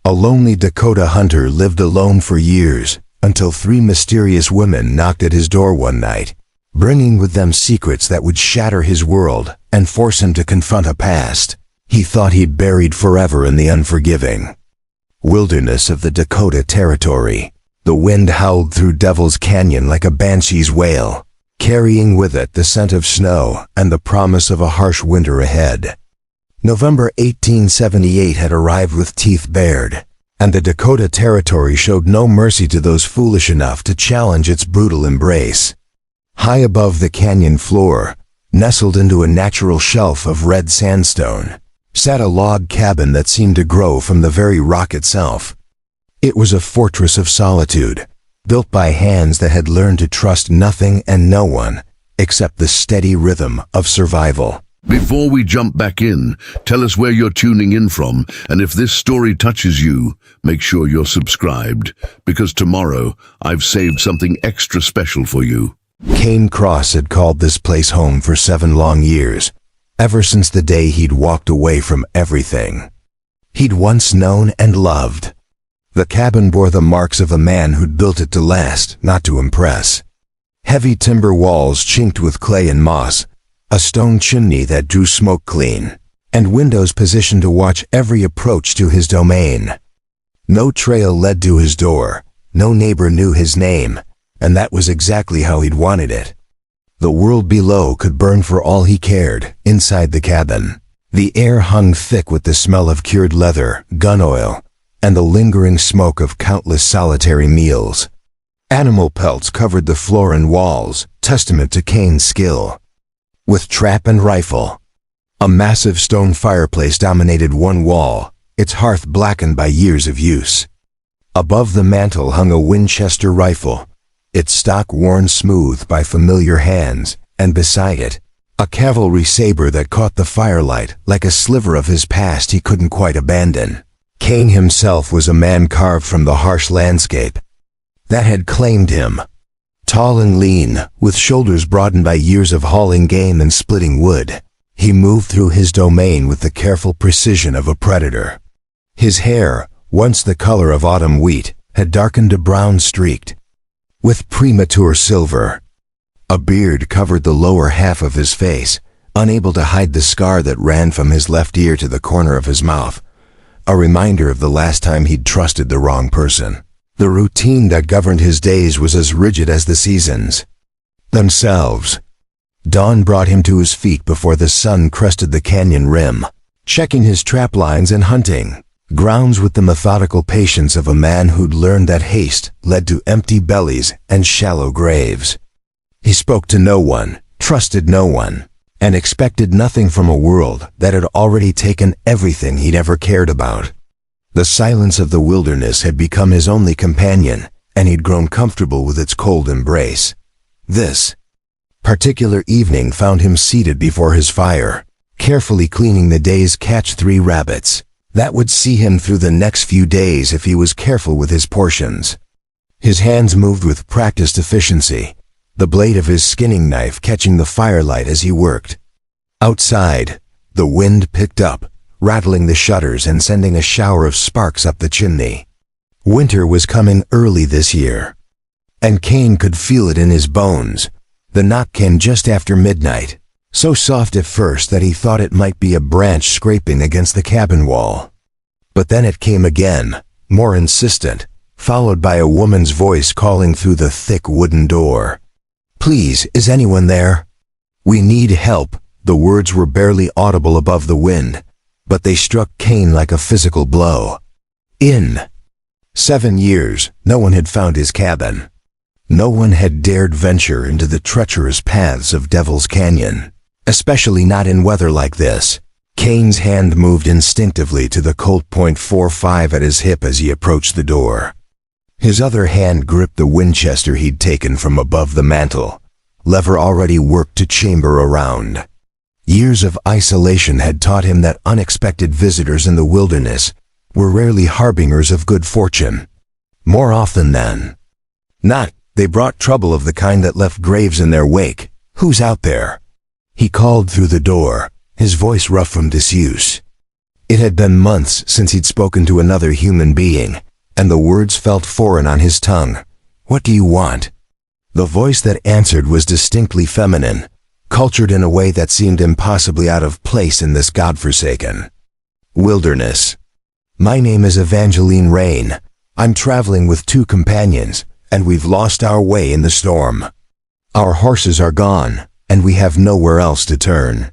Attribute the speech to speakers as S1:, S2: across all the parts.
S1: A lonely Dakota hunter lived alone for years, until 3 mysterious women knocked at his door one night, bringing with them secrets that would shatter his world and force him to confront a past he thought he'd buried forever in the unforgiving wilderness of the Dakota Territory. The wind howled through Devil's Canyon like a banshee's wail, carrying with it the scent of snow and the promise of a harsh winter ahead. November 1878 had arrived with teeth bared, and the Dakota Territory showed no mercy to those foolish enough to challenge its brutal embrace. High above the canyon floor, nestled into a natural shelf of red sandstone, sat a log cabin that seemed to grow from the very rock itself. It was a fortress of solitude, built by hands that had learned to trust nothing and no one except the steady rhythm of survival.
S2: Before we jump back in, tell us where you're tuning in from, and if this story touches you, make sure you're subscribed, because tomorrow I've saved something extra special for you.
S1: Kane Cross had called this place home for 7 long years, ever since the day he'd walked away from everything he'd once known and loved. The cabin bore the marks of a man who'd built it to last, not to impress. Heavy timber walls chinked with clay and moss, a stone chimney that drew smoke clean, and windows positioned to watch every approach to his domain. No trail led to his door, no neighbor knew his name, and that was exactly how he'd wanted it. The world below could burn for all he cared inside the cabin. The air hung thick with the smell of cured leather, gun oil, and the lingering smoke of countless solitary meals. Animal pelts covered the floor and walls, testament to Kane's skill. With trap and rifle, a massive stone fireplace dominated one wall, its hearth blackened by years of use. Above the mantel hung a Winchester rifle, its stock worn smooth by familiar hands, and beside it, a cavalry saber that caught the firelight like a sliver of his past he couldn't quite abandon. Kane himself was a man carved from the harsh landscape that had claimed him. Tall and lean, with shoulders broadened by years of hauling game and splitting wood, he moved through his domain with the careful precision of a predator. His hair, once the color of autumn wheat, had darkened to brown streaked with premature silver. A beard covered the lower half of his face, unable to hide the scar that ran from his left ear to the corner of his mouth, a reminder of the last time he'd trusted the wrong person. The routine that governed his days was as rigid as the seasons themselves. Dawn brought him to his feet before the sun crested the canyon rim, checking his trap lines and hunting grounds with the methodical patience of a man who'd learned that haste led to empty bellies and shallow graves. He spoke to no one, trusted no one, and expected nothing from a world that had already taken everything he'd ever cared about. The silence of the wilderness had become his only companion, and he'd grown comfortable with its cold embrace. This particular evening found him seated before his fire, carefully cleaning the day's catch 3 rabbits that would see him through the next few days if he was careful with his portions. His hands moved with practiced efficiency, the blade of his skinning knife catching the firelight as he worked. Outside, the wind picked up, rattling the shutters and sending a shower of sparks up the chimney. Winter was coming early this year, and Kane could feel it in his bones. The knock came just after midnight, so soft at first that he thought it might be a branch scraping against the cabin wall. But then it came again, more insistent, followed by a woman's voice calling through the thick wooden door. "Please, is anyone there? We need help." The words were barely audible above the wind, but they struck Kane like a physical blow. In 7 years, no one had found his cabin. No one had dared venture into the treacherous paths of Devil's Canyon, especially not in weather like this. Kane's hand moved instinctively to the Colt .45 at his hip as he approached the door. His other hand gripped the Winchester he'd taken from above the mantel, lever already worked to chamber around. Years of isolation had taught him that unexpected visitors in the wilderness were rarely harbingers of good fortune. More often than not, they brought trouble of the kind that left graves in their wake. "Who's out there?" he called through the door, his voice rough from disuse. It had been months since he'd spoken to another human being, and the words felt foreign on his tongue. "What do you want?" The voice that answered was distinctly feminine, cultured in a way that seemed impossibly out of place in this godforsaken wilderness. "My name is Evangeline Rain. I'm traveling with 2 companions, and we've lost our way in the storm. Our horses are gone, and we have nowhere else to turn.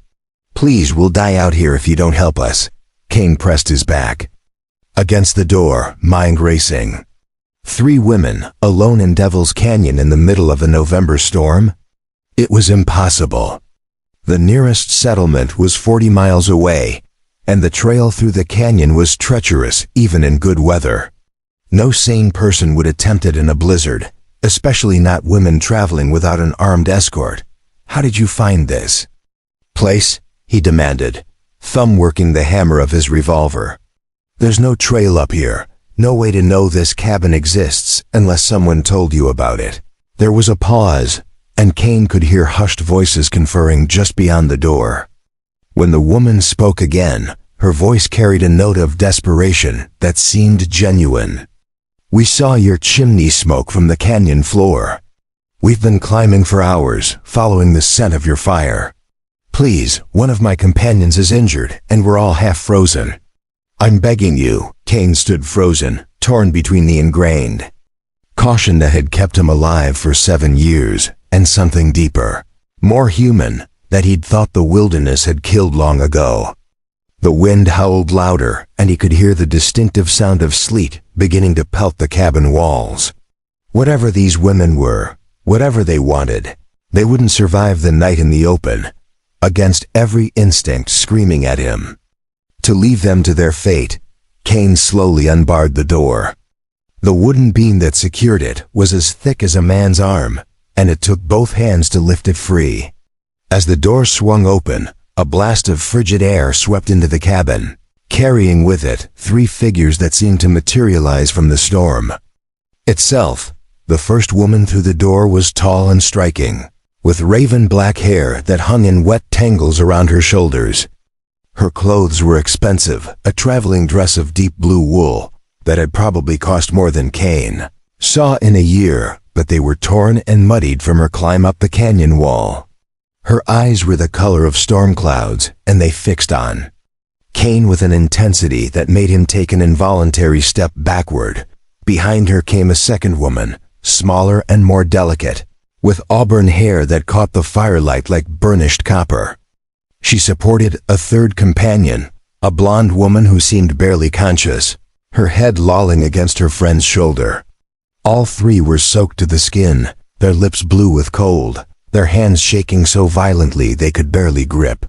S1: Please, we'll die out here if you don't help us." Kane pressed his back against the door, mind racing. 3 women, alone in Devil's Canyon in the middle of a November storm? It was impossible. The nearest settlement was 40 miles away, and the trail through the canyon was treacherous even in good weather. No sane person would attempt it in a blizzard, especially not women traveling without an armed escort. "How did you find this place?" he demanded, thumb working the hammer of his revolver. "There's no trail up here, no way to know this cabin exists unless someone told you about it." There was a pause, and Kane could hear hushed voices conferring just beyond the door. When the woman spoke again, her voice carried a note of desperation that seemed genuine. "We saw your chimney smoke from the canyon floor. We've been climbing for hours, following the scent of your fire. Please, one of my companions is injured, and we're all half frozen. I'm begging you." Kane stood frozen, torn between the ingrained caution that had kept him alive for 7 years, and something deeper, more human, that he'd thought the wilderness had killed long ago. The wind howled louder, and he could hear the distinctive sound of sleet beginning to pelt the cabin walls. Whatever these women were, whatever they wanted, they wouldn't survive the night in the open, against every instinct screaming at him. To leave them to their fate, Kane slowly unbarred the door. The wooden beam that secured it was as thick as a man's arm, and it took both hands to lift it free. As the door swung open, a blast of frigid air swept into the cabin, carrying with it 3 figures that seemed to materialize from the storm itself. The first woman through the door was tall and striking, with raven black hair that hung in wet tangles around her shoulders. Her clothes were expensive, a traveling dress of deep blue wool that had probably cost more than Kane saw in a year, but they were torn and muddied from her climb up the canyon wall. Her eyes were the color of storm clouds, and they fixed on Kane with an intensity that made him take an involuntary step backward. Behind her came a second woman, smaller and more delicate, with auburn hair that caught the firelight like burnished copper. She supported a third companion, a blonde woman who seemed barely conscious, her head lolling against her friend's shoulder. All 3 were soaked to the skin, their lips blue with cold, their hands shaking so violently they could barely grip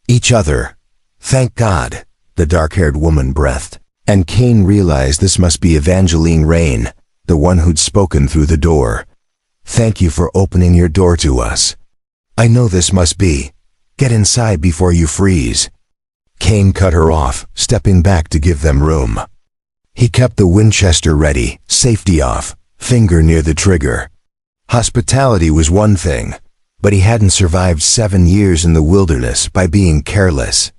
S1: each other. "Thank God," the dark-haired woman breathed, and Kane realized this must be Evangeline Rain, the one who'd spoken through the door. "Thank you for opening your door to us. I know this must be. Get inside before you freeze." Kane cut her off, stepping back to give them room. He kept the Winchester ready, safety off, finger near the trigger. Hospitality was one thing, but he hadn't survived 7 years in the wilderness by being careless.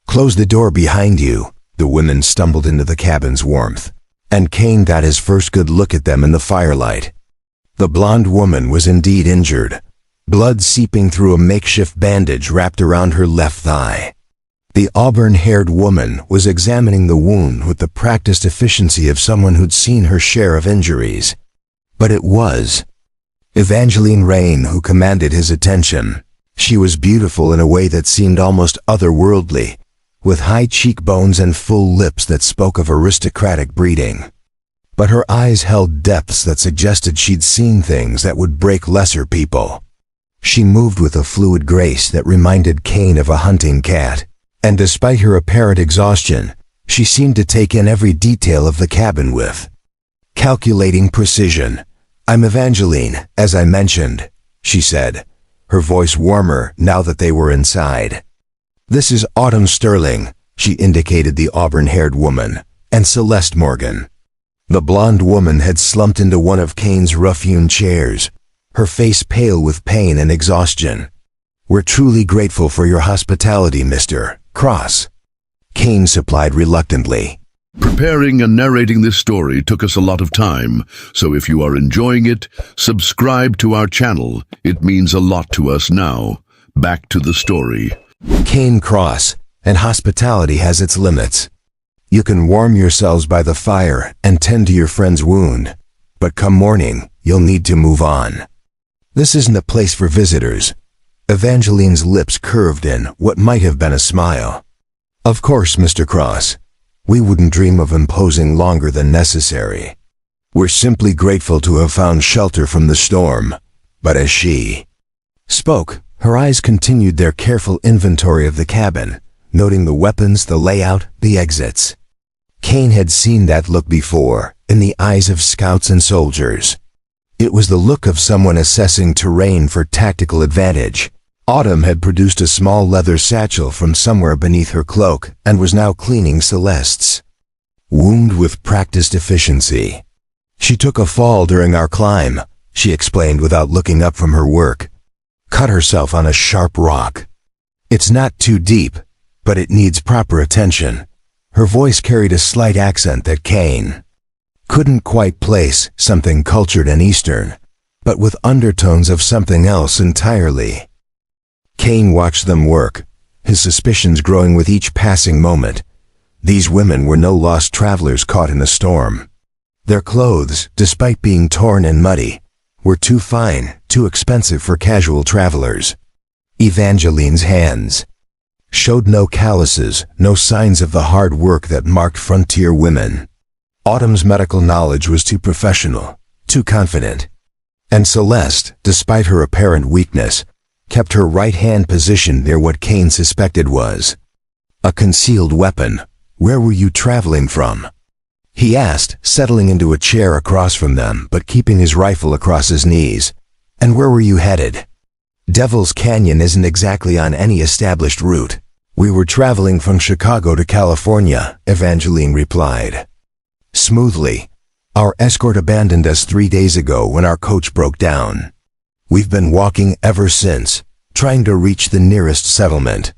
S1: "Close the door behind you." The women stumbled into the cabin's warmth, and Kane got his first good look at them in the firelight. The blonde woman was indeed injured, blood seeping through a makeshift bandage wrapped around her left thigh. The auburn-haired woman was examining the wound with the practiced efficiency of someone who'd seen her share of injuries. But it was Evangeline Rain who commanded his attention. She was beautiful in a way that seemed almost otherworldly, with high cheekbones and full lips that spoke of aristocratic breeding. But her eyes held depths that suggested she'd seen things that would break lesser people. She moved with a fluid grace that reminded Kane of a hunting cat, and despite her apparent exhaustion, she seemed to take in every detail of the cabin with calculating precision. "I'm Evangeline, as I mentioned," she said, her voice warmer now that they were inside. "This is Autumn Sterling," she indicated the auburn-haired woman, "and Celeste Morgan." The blonde woman had slumped into one of Kane's rough-hewn chairs, her face pale with pain and exhaustion. "We're truly grateful for your hospitality, Mr. Cross." Kane supplied reluctantly.
S2: Preparing and narrating this story took us a lot of time, so if you are enjoying it, subscribe to our channel. It means a lot to us now. Back to the story.
S1: Cane Cross, and hospitality has its limits. You can warm yourselves by the fire and tend to your friend's wound, but come morning, you'll need to move on. This isn't a place for visitors. Evangeline's lips curved in what might have been a smile. Of course, Mr. Cross. We wouldn't dream of imposing longer than necessary. We're simply grateful to have found shelter from the storm. But as she spoke, her eyes continued their careful inventory of the cabin, noting the weapons, the layout, the exits. Kane had seen that look before, in the eyes of scouts and soldiers. It was the look of someone assessing terrain for tactical advantage. Autumn had produced a small leather satchel from somewhere beneath her cloak and was now cleaning Celeste's wound with practiced efficiency. She took a fall during our climb, she explained without looking up from her work. Cut herself on a sharp rock. It's not too deep, but it needs proper attention. Her voice carried a slight accent that Kane couldn't quite place, something cultured and Eastern, but with undertones of something else entirely. Kane watched them work, his suspicions growing with each passing moment. These women were no lost travelers caught in a storm. Their clothes, despite being torn and muddy, were too fine, too expensive for casual travelers. Evangeline's hands showed no calluses, no signs of the hard work that marked frontier women. Autumn's medical knowledge was too professional, too confident. And Celeste, despite her apparent weakness, kept her right hand positioned near what Kane suspected was a concealed weapon. Where were you traveling from? He asked, settling into a chair across from them, but keeping his rifle across his knees. And where were you headed? Devil's Canyon isn't exactly on any established route. We were traveling from Chicago to California, Evangeline replied. Smoothly. Our escort abandoned us 3 days ago when our coach broke down. We've been walking ever since, trying to reach the nearest settlement.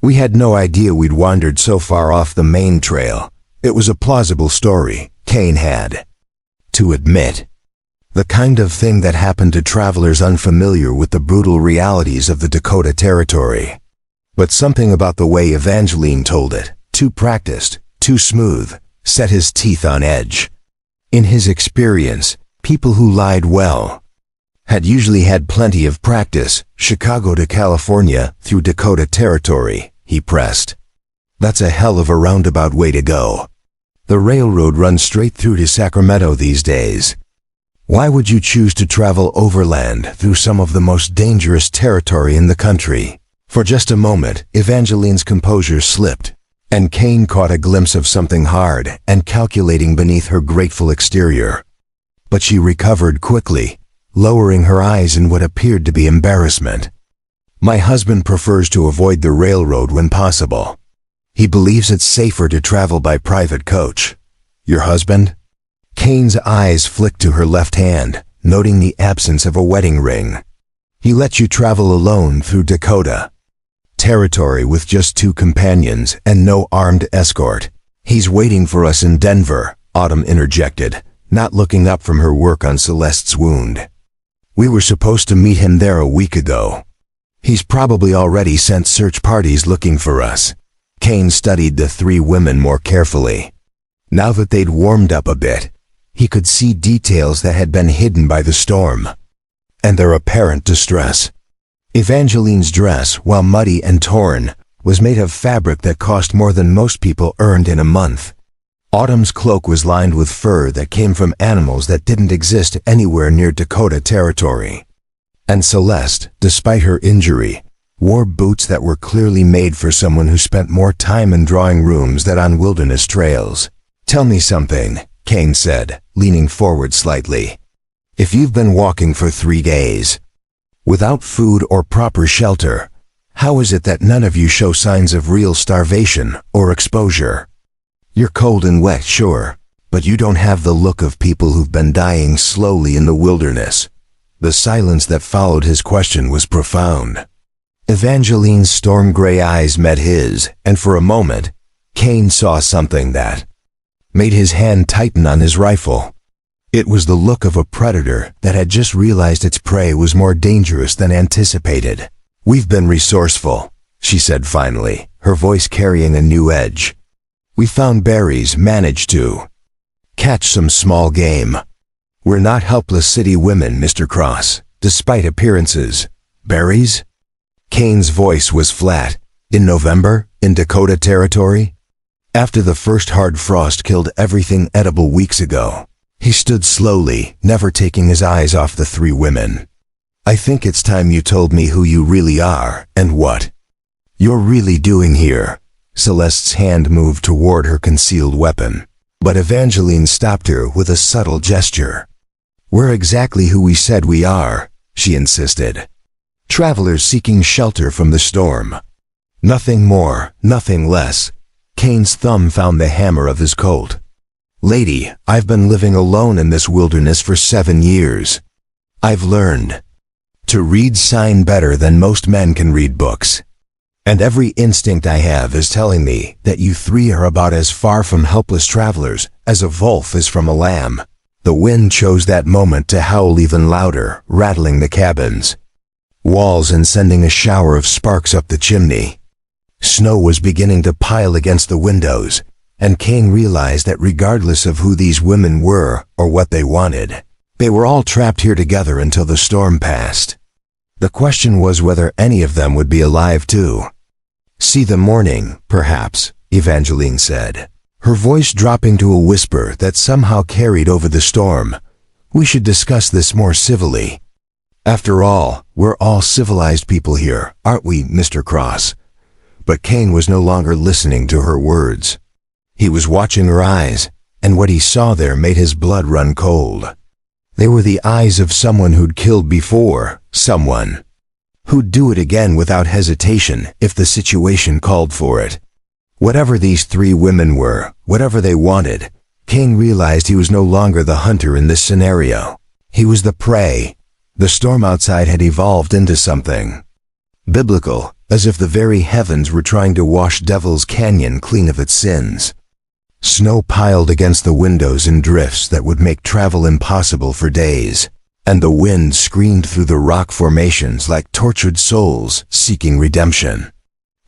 S1: We had no idea we'd wandered so far off the main trail. It was a plausible story, Kane had to admit. The kind of thing that happened to travelers unfamiliar with the brutal realities of the Dakota territory. But something about the way Evangeline told it, too practiced, too smooth, set his teeth on edge. In his experience, people who lied well had usually had plenty of practice. Chicago to California through Dakota territory, he pressed. That's a hell of a roundabout way to go. The railroad runs straight through to Sacramento these days. Why would you choose to travel overland through some of the most dangerous territory in the country? For just a moment, Evangeline's composure slipped, and Kane caught a glimpse of something hard and calculating beneath her grateful exterior. But she recovered quickly, lowering her eyes in what appeared to be embarrassment. My husband prefers to avoid the railroad when possible. He believes it's safer to travel by private coach. Your husband? Kane's eyes flicked to her left hand, noting the absence of a wedding ring. He lets you travel alone through Dakota territory with just 2 companions and no armed escort. He's waiting for us in Denver, Autumn interjected, not looking up from her work on Celeste's wound. We were supposed to meet him there a week ago. He's probably already sent search parties looking for us. Kane studied the 3 women more carefully. Now that they'd warmed up a bit, he could see details that had been hidden by the storm and their apparent distress. Evangeline's dress, while muddy and torn, was made of fabric that cost more than most people earned in a month. Autumn's cloak was lined with fur that came from animals that didn't exist anywhere near Dakota territory. And Celeste, despite her injury, wore boots that were clearly made for someone who spent more time in drawing rooms than on wilderness trails. Tell me something, Kane said, leaning forward slightly. If you've been walking for 3 days, without food or proper shelter, how is it that none of you show signs of real starvation or exposure? You're cold and wet, sure, but you don't have the look of people who've been dying slowly in the wilderness. The silence that followed his question was profound. Evangeline's storm-gray eyes met his, and for a moment, Kane saw something that made his hand tighten on his rifle. It was the look of a predator that had just realized its prey was more dangerous than anticipated. "We've been resourceful," she said finally, her voice carrying a new edge. "We found berries, managed to catch some small game. We're not helpless city women, Mr. Cross, despite appearances." "Berries?" Kane's voice was flat. "In November, in Dakota territory? After the first hard frost killed everything edible weeks ago." He stood slowly, never taking his eyes off the three women. "I think it's time you told me who you really are, and what you're really doing here." Celeste's hand moved toward her concealed weapon, but Evangeline stopped her with a subtle gesture. "We're exactly who we said we are," she insisted. "Travelers seeking shelter from the storm. Nothing more, nothing less." Kane's thumb found the hammer of his Colt. "Lady, I've been living alone in this wilderness for 7 years. I've learned to read sign better than most men can read books. And every instinct I have is telling me that you three are about as far from helpless travelers as a wolf is from a lamb." The wind chose that moment to howl even louder, rattling the cabins walls and sending a shower of sparks up the chimney. Snow was beginning to pile against the windows, and Kane realized that regardless of who these women were or what they wanted, they were all trapped here together until the storm passed. The question was whether any of them would be alive too. "See the morning, perhaps," Evangeline said, her voice dropping to a whisper that somehow carried over the storm. "We should discuss this more civilly. After all, we're all civilized people here, aren't we, Mr. Cross?" But Kane was no longer listening to her words. He was watching her eyes, and what he saw there made his blood run cold. They were the eyes of someone who'd killed before, someone who'd do it again without hesitation if the situation called for it. Whatever these three women were, whatever they wanted, Kane realized he was no longer the hunter in this scenario. He was the prey. The storm outside had evolved into something biblical, as if the very heavens were trying to wash Devil's Canyon clean of its sins. Snow piled against the windows in drifts that would make travel impossible for days, and the wind screamed through the rock formations like tortured souls seeking redemption.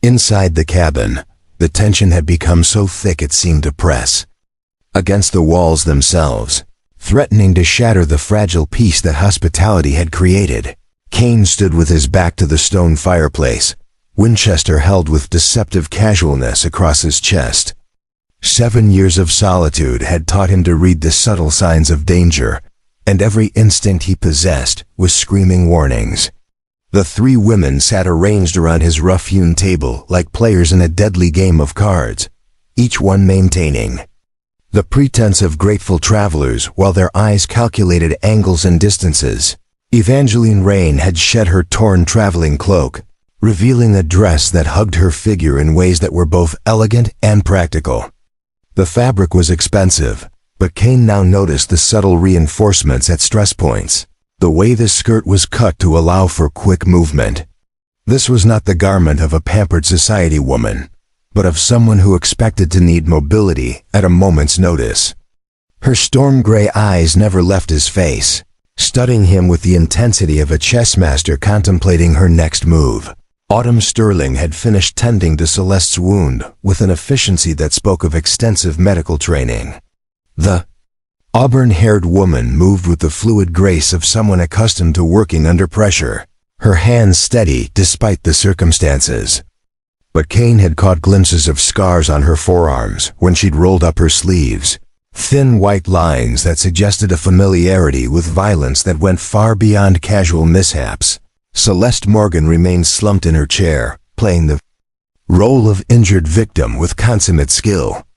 S1: Inside the cabin, the tension had become so thick it seemed to press against the walls themselves, threatening to shatter the fragile peace that hospitality had created. Kane stood with his back to the stone fireplace, Winchester held with deceptive casualness across his chest. 7 years of solitude had taught him to read the subtle signs of danger, and every instinct he possessed was screaming warnings. The three women sat arranged around his rough-hewn table like players in a deadly game of cards, each one maintaining the pretense of grateful travelers while their eyes calculated angles and distances. Evangeline Rain had shed her torn traveling cloak, revealing a dress that hugged her figure in ways that were both elegant and practical. The fabric was expensive, but Kane now noticed the subtle reinforcements at stress points. The way the skirt was cut to allow for quick movement. This was not the garment of a pampered society woman, but of someone who expected to need mobility at a moment's notice. Her storm-gray eyes never left his face, studying him with the intensity of a chess master contemplating her next move. Autumn Sterling had finished tending to Celeste's wound with an efficiency that spoke of extensive medical training. The auburn-haired woman moved with the fluid grace of someone accustomed to working under pressure, her hands steady despite the circumstances. But Kane had caught glimpses of scars on her forearms when she'd rolled up her sleeves, thin white lines that suggested a familiarity with violence that went far beyond casual mishaps. Celeste Morgan remained slumped in her chair, playing the role of injured victim with consummate skill.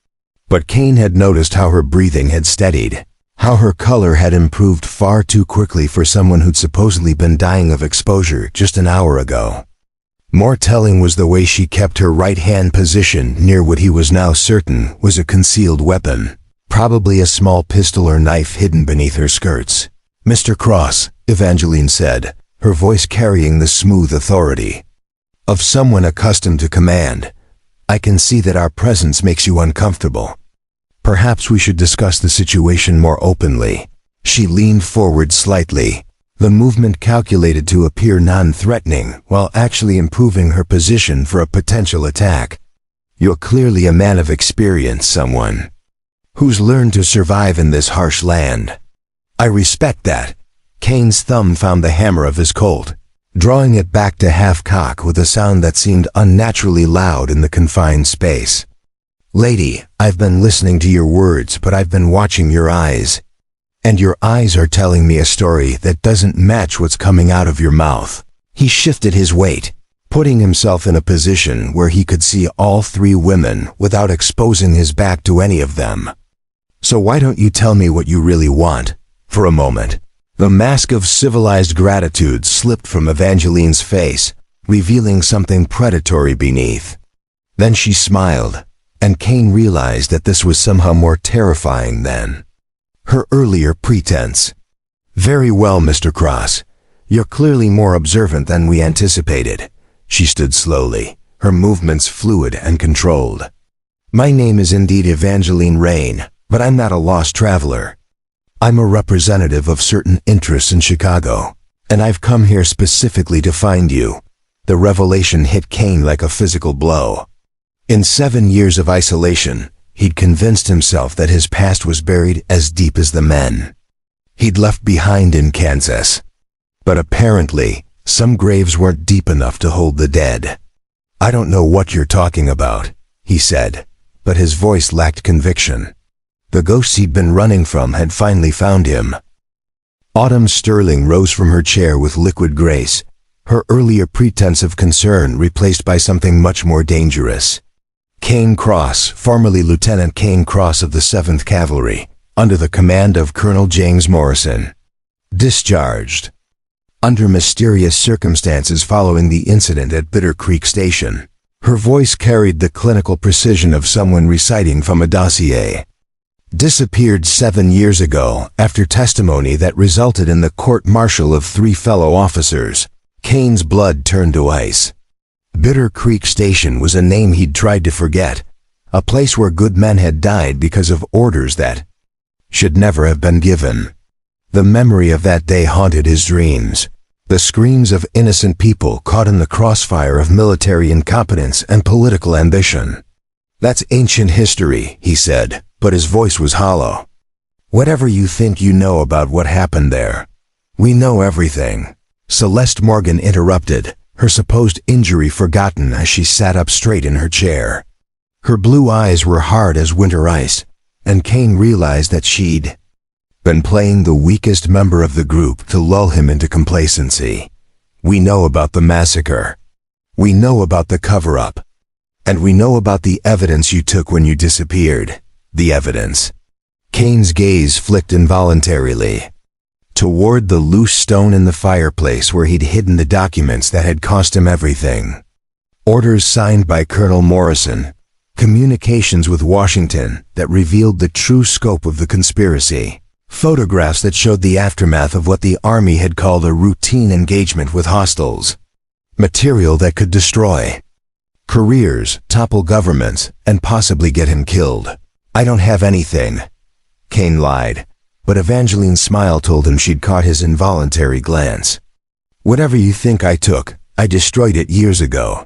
S1: But Kane had noticed how her breathing had steadied, how her color had improved far too quickly for someone who'd supposedly been dying of exposure just an hour ago. More telling was the way she kept her right hand positioned near what he was now certain was a concealed weapon, probably a small pistol or knife hidden beneath her skirts. "Mr. Cross," Evangeline said, her voice carrying the smooth authority of someone accustomed to command, I can see that our presence makes you uncomfortable. Perhaps we should discuss the situation more openly." She leaned forward slightly, the movement calculated to appear non-threatening while actually improving her position for a potential attack. "You're clearly a man of experience, someone who's learned to survive in this harsh land. I respect that." Kane's thumb found the hammer of his Colt, drawing it back to half-cock with a sound that seemed unnaturally loud in the confined space. "Lady, I've been listening to your words, but I've been watching your eyes. And your eyes are telling me a story that doesn't match what's coming out of your mouth." He shifted his weight, putting himself in a position where he could see all three women without exposing his back to any of them. "So why don't you tell me what you really want?" For a moment, the mask of civilized gratitude slipped from Evangeline's face, revealing something predatory beneath. Then she smiled, and Kane realized that this was somehow more terrifying than her earlier pretense. "Very well, Mr. Cross. You're clearly more observant than we anticipated." She stood slowly, her movements fluid and controlled. "My name is indeed Evangeline Rain, but I'm not a lost traveler. I'm a representative of certain interests in Chicago, and I've come here specifically to find you." The revelation hit Kane like a physical blow. In 7 years of isolation, he'd convinced himself that his past was buried as deep as the men he'd left behind in Kansas. But apparently, some graves weren't deep enough to hold the dead. "I don't know what you're talking about," he said, but his voice lacked conviction. The ghosts he'd been running from had finally found him. Autumn Sterling rose from her chair with liquid grace, her earlier pretense of concern replaced by something much more dangerous. Kane Cross, formerly Lieutenant Kane Cross of the 7th Cavalry, under the command of Colonel James Morrison. Discharged under mysterious circumstances following the incident at Bitter Creek Station. Her voice carried the clinical precision of someone reciting from a dossier. Disappeared 7 years ago after testimony that resulted in the court-martial of 3 fellow officers. Kane's blood turned to ice. Bitter Creek Station was a name he'd tried to forget, a place where good men had died because of orders that should never have been given. The memory of that day haunted his dreams, the screams of innocent people caught in the crossfire of military incompetence and political ambition. "That's ancient history," he said, but his voice was hollow. "Whatever you think you know about what happened there, we know everything." Celeste Morgan interrupted, her supposed injury forgotten as she sat up straight in her chair. Her blue eyes were hard as winter ice, and Kane realized that she'd been playing the weakest member of the group to lull him into complacency. "We know about the massacre. We know about the cover-up. And we know about the evidence you took when you disappeared." The evidence. Kane's gaze flicked involuntarily toward the loose stone in the fireplace where he'd hidden the documents that had cost him everything. Orders signed by Colonel Morrison, communications with Washington that revealed the true scope of the conspiracy, photographs that showed the aftermath of what the Army had called a routine engagement with hostiles, material that could destroy careers, topple governments, and possibly get him killed. "I don't have anything," Kane lied, but Evangeline's smile told him she'd caught his involuntary glance. "Whatever you think I took, I destroyed it years ago.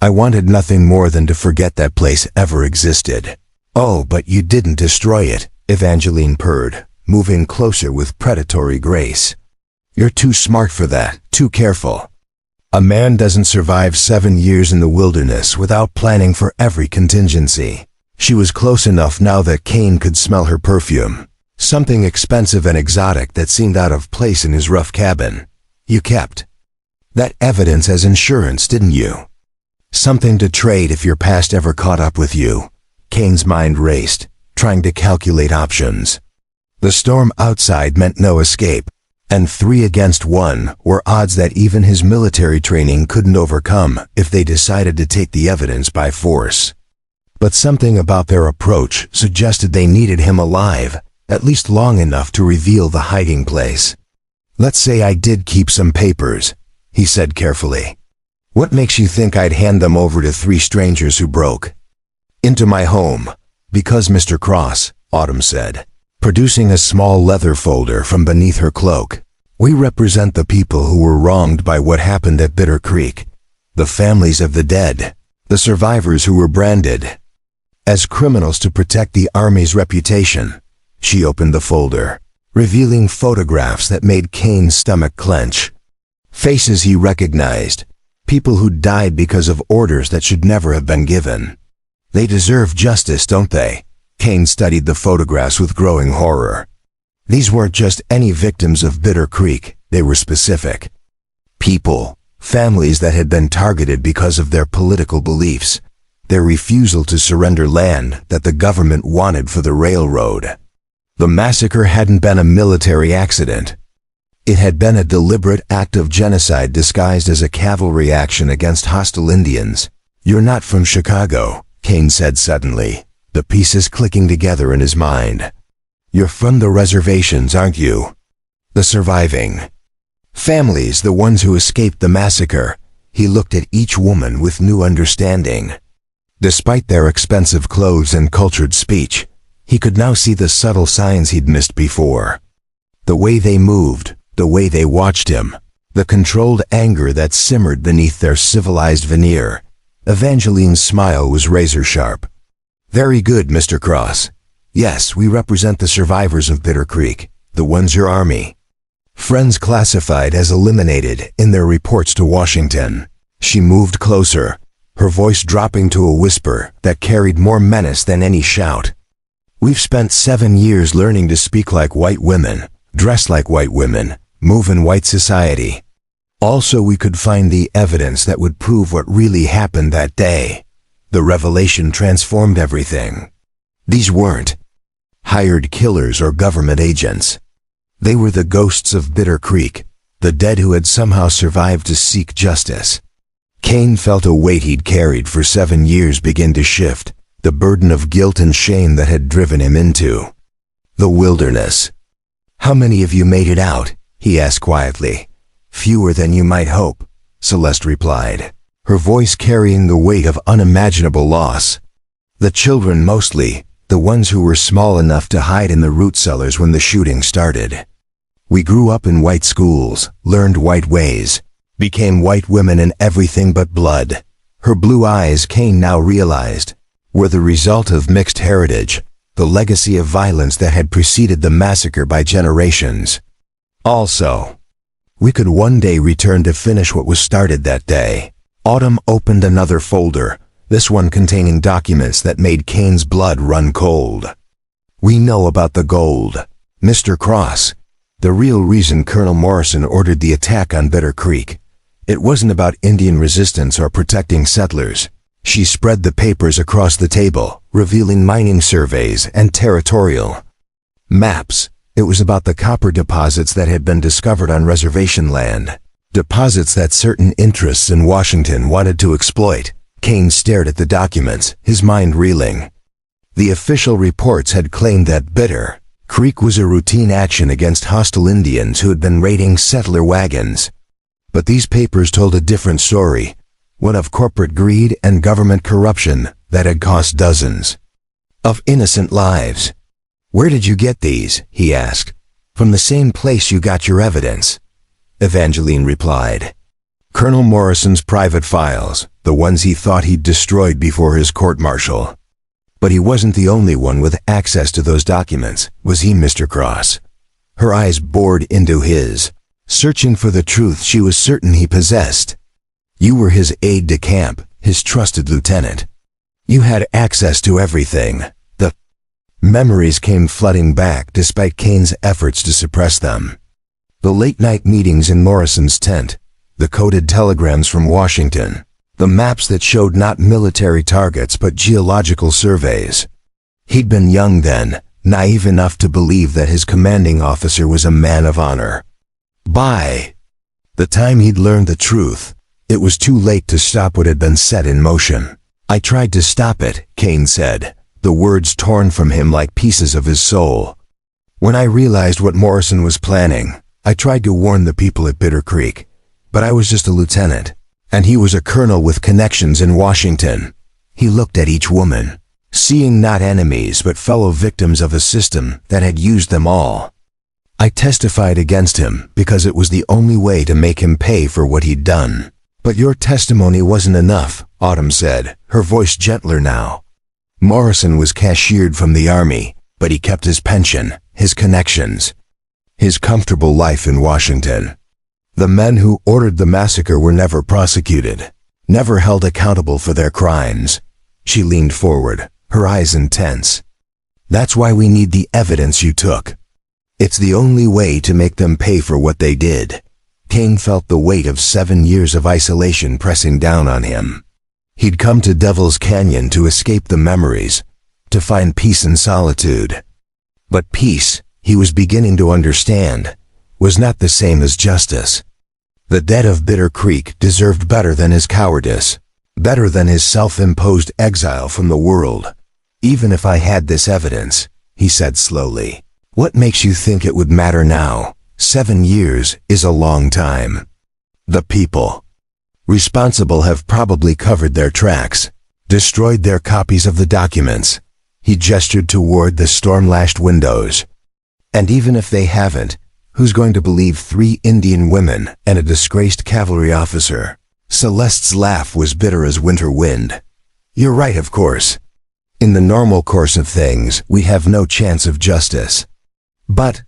S1: I wanted nothing more than to forget that place ever existed." "Oh, but you didn't destroy it," Evangeline purred, moving closer with predatory grace. "You're too smart for that, too careful. A man doesn't survive 7 years in the wilderness without planning for every contingency." She was close enough now that Kane could smell her perfume, something expensive and exotic that seemed out of place in his rough cabin. "You kept that evidence as insurance, didn't you? Something to trade if your past ever caught up with you." Kane's mind raced, trying to calculate options. The storm outside meant no escape, and 3 against 1 were odds that even his military training couldn't overcome if they decided to take the evidence by force. But something about their approach suggested they needed him alive, at least long enough to reveal the hiding place. "Let's say I did keep some papers," he said carefully. What makes you think I'd hand them over to 3 strangers who broke into my home? Because, Mr. Cross, Autumn said, producing a small leather folder from beneath her cloak. We represent the people who were wronged by what happened at Bitter Creek, the families of the dead, the survivors who were branded as criminals to protect the Army's reputation. She opened the folder, revealing photographs that made Kane's stomach clench. Faces he recognized, people who died because of orders that should never have been given. They deserve justice, don't they? Kane studied the photographs with growing horror. These weren't just any victims of Bitter Creek, they were specific. People, families that had been targeted because of their political beliefs, their refusal to surrender land that the government wanted for the railroad. The massacre hadn't been a military accident. It had been a deliberate act of genocide disguised as a cavalry action against hostile Indians. You're not from Chicago, Kane said suddenly, the pieces clicking together in his mind. You're from the reservations, aren't you? The surviving families, the ones who escaped the massacre. He looked at each woman with new understanding. Despite their expensive clothes and cultured speech, he could now see the subtle signs he'd missed before. The way they moved, the way they watched him, the controlled anger that simmered beneath their civilized veneer. Evangeline's smile was razor-sharp. Very good, Mr. Cross. Yes, we represent the survivors of Bitter Creek, the ones your Army friends classified as eliminated in their reports to Washington. She moved closer, her voice dropping to a whisper that carried more menace than any shout. We've spent 7 years learning to speak like white women, dress like white women, move in white society. Also, we could find the evidence that would prove what really happened that day. The revelation transformed everything. These weren't hired killers or government agents. They were the ghosts of Bitter Creek, the dead who had somehow survived to seek justice. Kane felt a weight he'd carried for 7 years begin to shift, the burden of guilt and shame that had driven him into the wilderness. How many of you made it out? He asked quietly. Fewer than you might hope, Celeste replied, her voice carrying the weight of unimaginable loss. The children mostly, the ones who were small enough to hide in the root cellars when the shooting started. We grew up in white schools, learned white ways, became white women in everything but blood. Her blue eyes, Kane now realized, were the result of mixed heritage, the legacy of violence that had preceded the massacre by generations. Also, we could one day return to finish what was started that day. Autumn opened another folder, this one containing documents that made Kane's blood run cold. We know about the gold, Mr. Cross. The real reason Colonel Morrison ordered the attack on Bitter Creek. It wasn't about Indian resistance or protecting settlers. She spread the papers across the table, revealing mining surveys and territorial maps. It was about the copper deposits that had been discovered on reservation land. Deposits that certain interests in Washington wanted to exploit. Kane stared at the documents, his mind reeling. The official reports had claimed that Bitter Creek was a routine action against hostile Indians who had been raiding settler wagons. But these papers told a different story, one of corporate greed and government corruption that had cost dozens of innocent lives. Where did you get these? He asked. From the same place you got your evidence, Evangeline replied. Colonel Morrison's private files, the ones he thought he'd destroyed before his court-martial. But he wasn't the only one with access to those documents, was he, Mr. Cross? Her eyes bored into his, searching for the truth she was certain he possessed. You were his aide-de-camp, his trusted lieutenant. You had access to everything. The memories came flooding back despite Kane's efforts to suppress them. The late-night meetings in Morrison's tent, the coded telegrams from Washington, the maps that showed not military targets but geological surveys. He'd been young then, naive enough to believe that his commanding officer was a man of honor. By the time he'd learned the truth, it was too late to stop what had been set in motion. I tried to stop it, Kane said, the words torn from him like pieces of his soul. When I realized what Morrison was planning, I tried to warn the people at Bitter Creek, but I was just a lieutenant. And he was a colonel with connections in Washington. He looked at each woman, seeing not enemies but fellow victims of a system that had used them all. I testified against him because it was the only way to make him pay for what he'd done. But your testimony wasn't enough, Autumn said, her voice gentler now. Morrison was cashiered from the army, but he kept his pension, his connections, his comfortable life in Washington. The men who ordered the massacre were never prosecuted, never held accountable for their crimes. She leaned forward, her eyes intense. That's why we need the evidence you took. It's the only way to make them pay for what they did. Kane felt the weight of 7 years of isolation pressing down on him. He'd come to Devil's Canyon to escape the memories, to find peace and solitude. But peace, he was beginning to understand, was not the same as justice. The dead of Bitter Creek deserved better than his cowardice, better than his self-imposed exile from the world. Even if I had this evidence, he said slowly, what makes you think it would matter now? 7 years is a long time. The people responsible have probably covered their tracks, destroyed their copies of the documents. He gestured toward the storm-lashed windows. And even if they haven't, who's going to believe 3 Indian women and a disgraced cavalry officer? Celeste's laugh was bitter as winter wind. You're right, of course. In the normal course of things, we have no chance of justice. But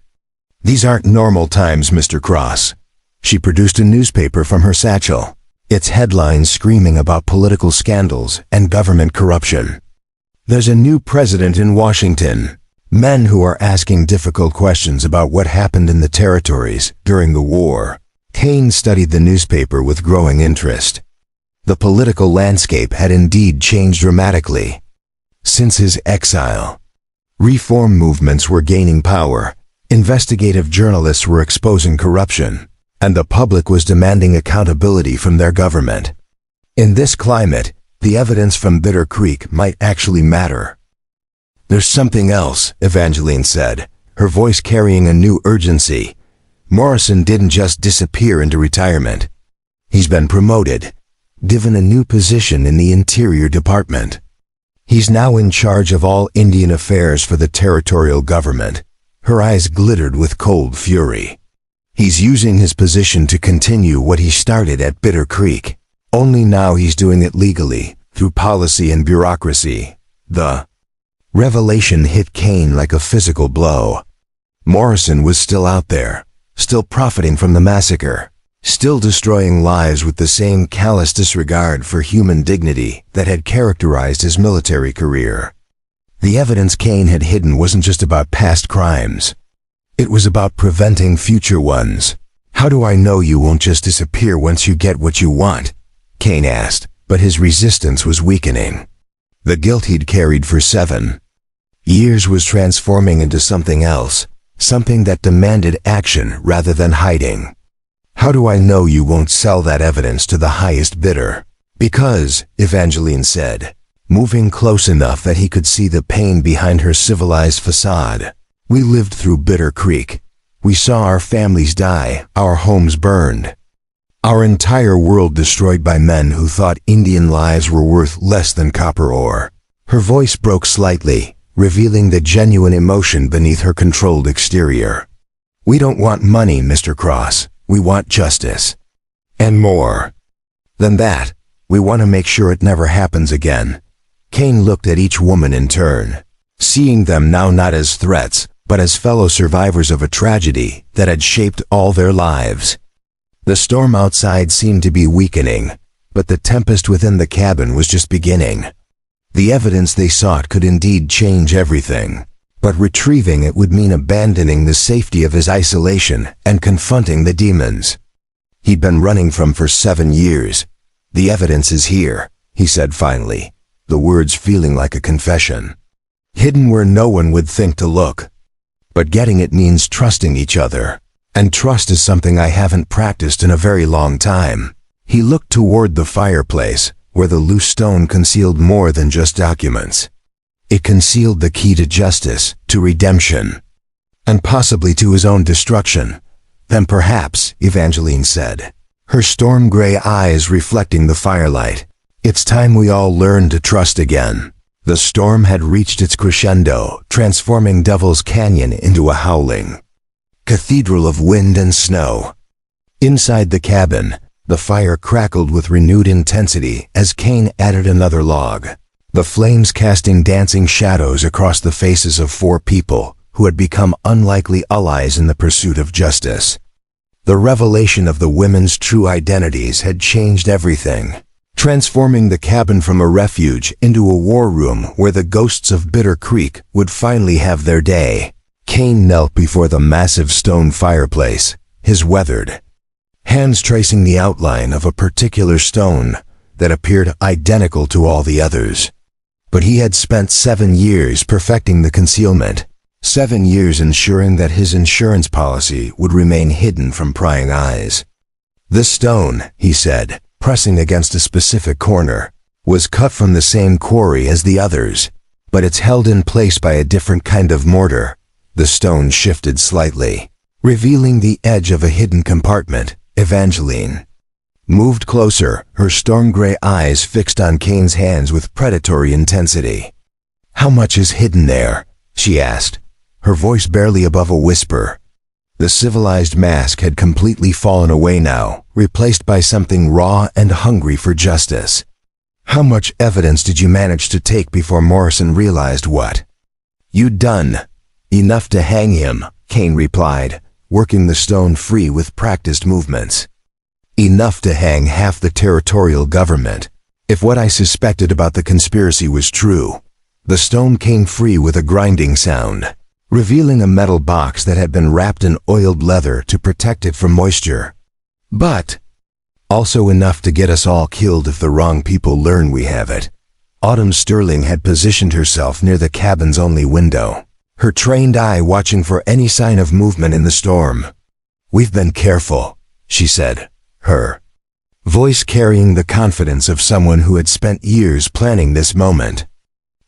S1: these aren't normal times, Mr. Cross. She produced a newspaper from her satchel, its headlines screaming about political scandals and government corruption. There's a new president in Washington. Men who are asking difficult questions about what happened in the territories during the war. Kane studied the newspaper with growing interest. The political landscape had indeed changed dramatically. Since his exile, reform movements were gaining power, investigative journalists were exposing corruption, and the public was demanding accountability from their government. In this climate, the evidence from Bitter Creek might actually matter. There's something else, Evangeline said, her voice carrying a new urgency. Morrison didn't just disappear into retirement. He's been promoted, given a new position in the Interior Department. He's now in charge of all Indian affairs for the territorial government. Her eyes glittered with cold fury. He's using his position to continue what he started at Bitter Creek. Only now he's doing it legally, through policy and bureaucracy. The revelation hit Kane like a physical blow. Morrison was still out there, still profiting from the massacre, still destroying lives with the same callous disregard for human dignity that had characterized his military career. The evidence Kane had hidden wasn't just about past crimes. It was about preventing future ones. How do I know you won't just disappear once you get what you want? Kane asked, but his resistance was weakening. The guilt he'd carried for 7 years was transforming into something else, something that demanded action rather than hiding. How do I know you won't sell that evidence to the highest bidder? Because, Evangeline said, moving close enough that he could see the pain behind her civilized facade. We lived through Bitter Creek. We saw our families die, our homes burned. Our entire world destroyed by men who thought Indian lives were worth less than copper ore. Her voice broke slightly, revealing the genuine emotion beneath her controlled exterior. We don't want money, Mr. Cross. We want justice. And more than that, we want to make sure it never happens again. Kane looked at each woman in turn, seeing them now not as threats, but as fellow survivors of a tragedy that had shaped all their lives. The storm outside seemed to be weakening, but the tempest within the cabin was just beginning. The evidence they sought could indeed change everything, but retrieving it would mean abandoning the safety of his isolation and confronting the demons he'd been running from for 7 years. The evidence is here, he said finally, the words feeling like a confession. Hidden where no one would think to look. But getting it means trusting each other. And trust is something I haven't practiced in a very long time. He looked toward the fireplace, where the loose stone concealed more than just documents. It concealed the key to justice, to redemption, and possibly to his own destruction. Then perhaps, Evangeline said. her storm-gray eyes reflecting the firelight. It's time we all learned to trust again. The storm had reached its crescendo, transforming Devil's Canyon into a howling cathedral of wind and snow. Inside the cabin, the fire crackled with renewed intensity as Kane added another log, the flames casting dancing shadows across the faces of 4 people who had become unlikely allies in the pursuit of justice. The revelation of the women's true identities had changed everything, transforming the cabin from a refuge into a war room where the ghosts of Bitter Creek would finally have their day. Kane knelt before the massive stone fireplace, his weathered hands tracing the outline of a particular stone that appeared identical to all the others. But he had spent 7 years perfecting the concealment, 7 years ensuring that his insurance policy would remain hidden from prying eyes. This stone, he said, pressing against a specific corner, was cut from the same quarry as the others, but it's held in place by a different kind of mortar. The stone shifted slightly, revealing the edge of a hidden compartment. Evangeline moved closer, her storm-gray eyes fixed on Kane's hands with predatory intensity. "How much is hidden there?" she asked, her voice barely above a whisper. The civilized mask had completely fallen away now, replaced by something raw and hungry for justice. "How much evidence did you manage to take before Morrison realized what you'd done?" "Enough to hang him," Kane replied, working the stone free with practiced movements. "Enough to hang half the territorial government. If what I suspected about the conspiracy was true." The stone came free with a grinding sound, revealing a metal box that had been wrapped in oiled leather to protect it from moisture. "But also enough to get us all killed if the wrong people learn we have it." Autumn Sterling had positioned herself near the cabin's only window, her trained eye watching for any sign of movement in the storm. "We've been careful," she said, her voice carrying the confidence of someone who had spent years planning this moment.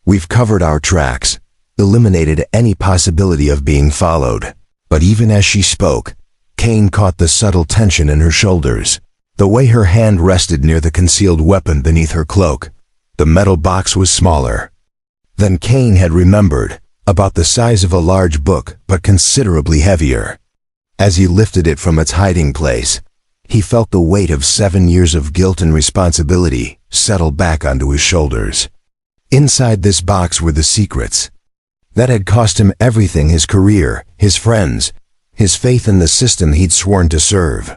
S1: "We've covered our tracks, eliminated any possibility of being followed." But even as she spoke, Kane caught the subtle tension in her shoulders, the way her hand rested near the concealed weapon beneath her cloak. The metal box was smaller than Kane had remembered, about the size of a large book but considerably heavier. As he lifted it from its hiding place, he felt the weight of 7 years of guilt and responsibility settle back onto his shoulders. Inside this box were the secrets that had cost him everything: his career, his friends, his faith in the system he'd sworn to serve.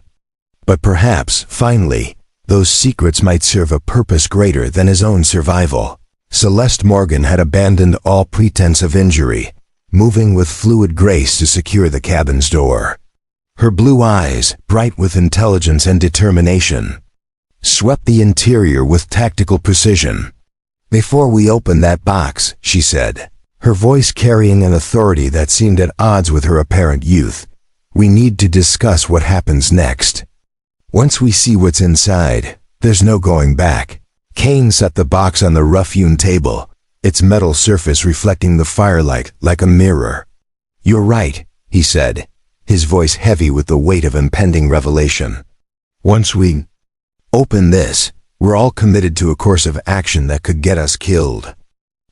S1: But perhaps, finally, those secrets might serve a purpose greater than his own survival. Celeste Morgan had abandoned all pretense of injury, moving with fluid grace to secure the cabin's door. Her blue eyes, bright with intelligence and determination, swept the interior with tactical precision. "Before we open that box," she said, her voice carrying an authority that seemed at odds with her apparent youth, "we need to discuss what happens next. Once we see what's inside, there's no going back." Kane set the box on the rough-hewn table, its metal surface reflecting the firelight like a mirror. "You're right," he said, his voice heavy with the weight of impending revelation. "Once we open this, we're all committed to a course of action that could get us killed.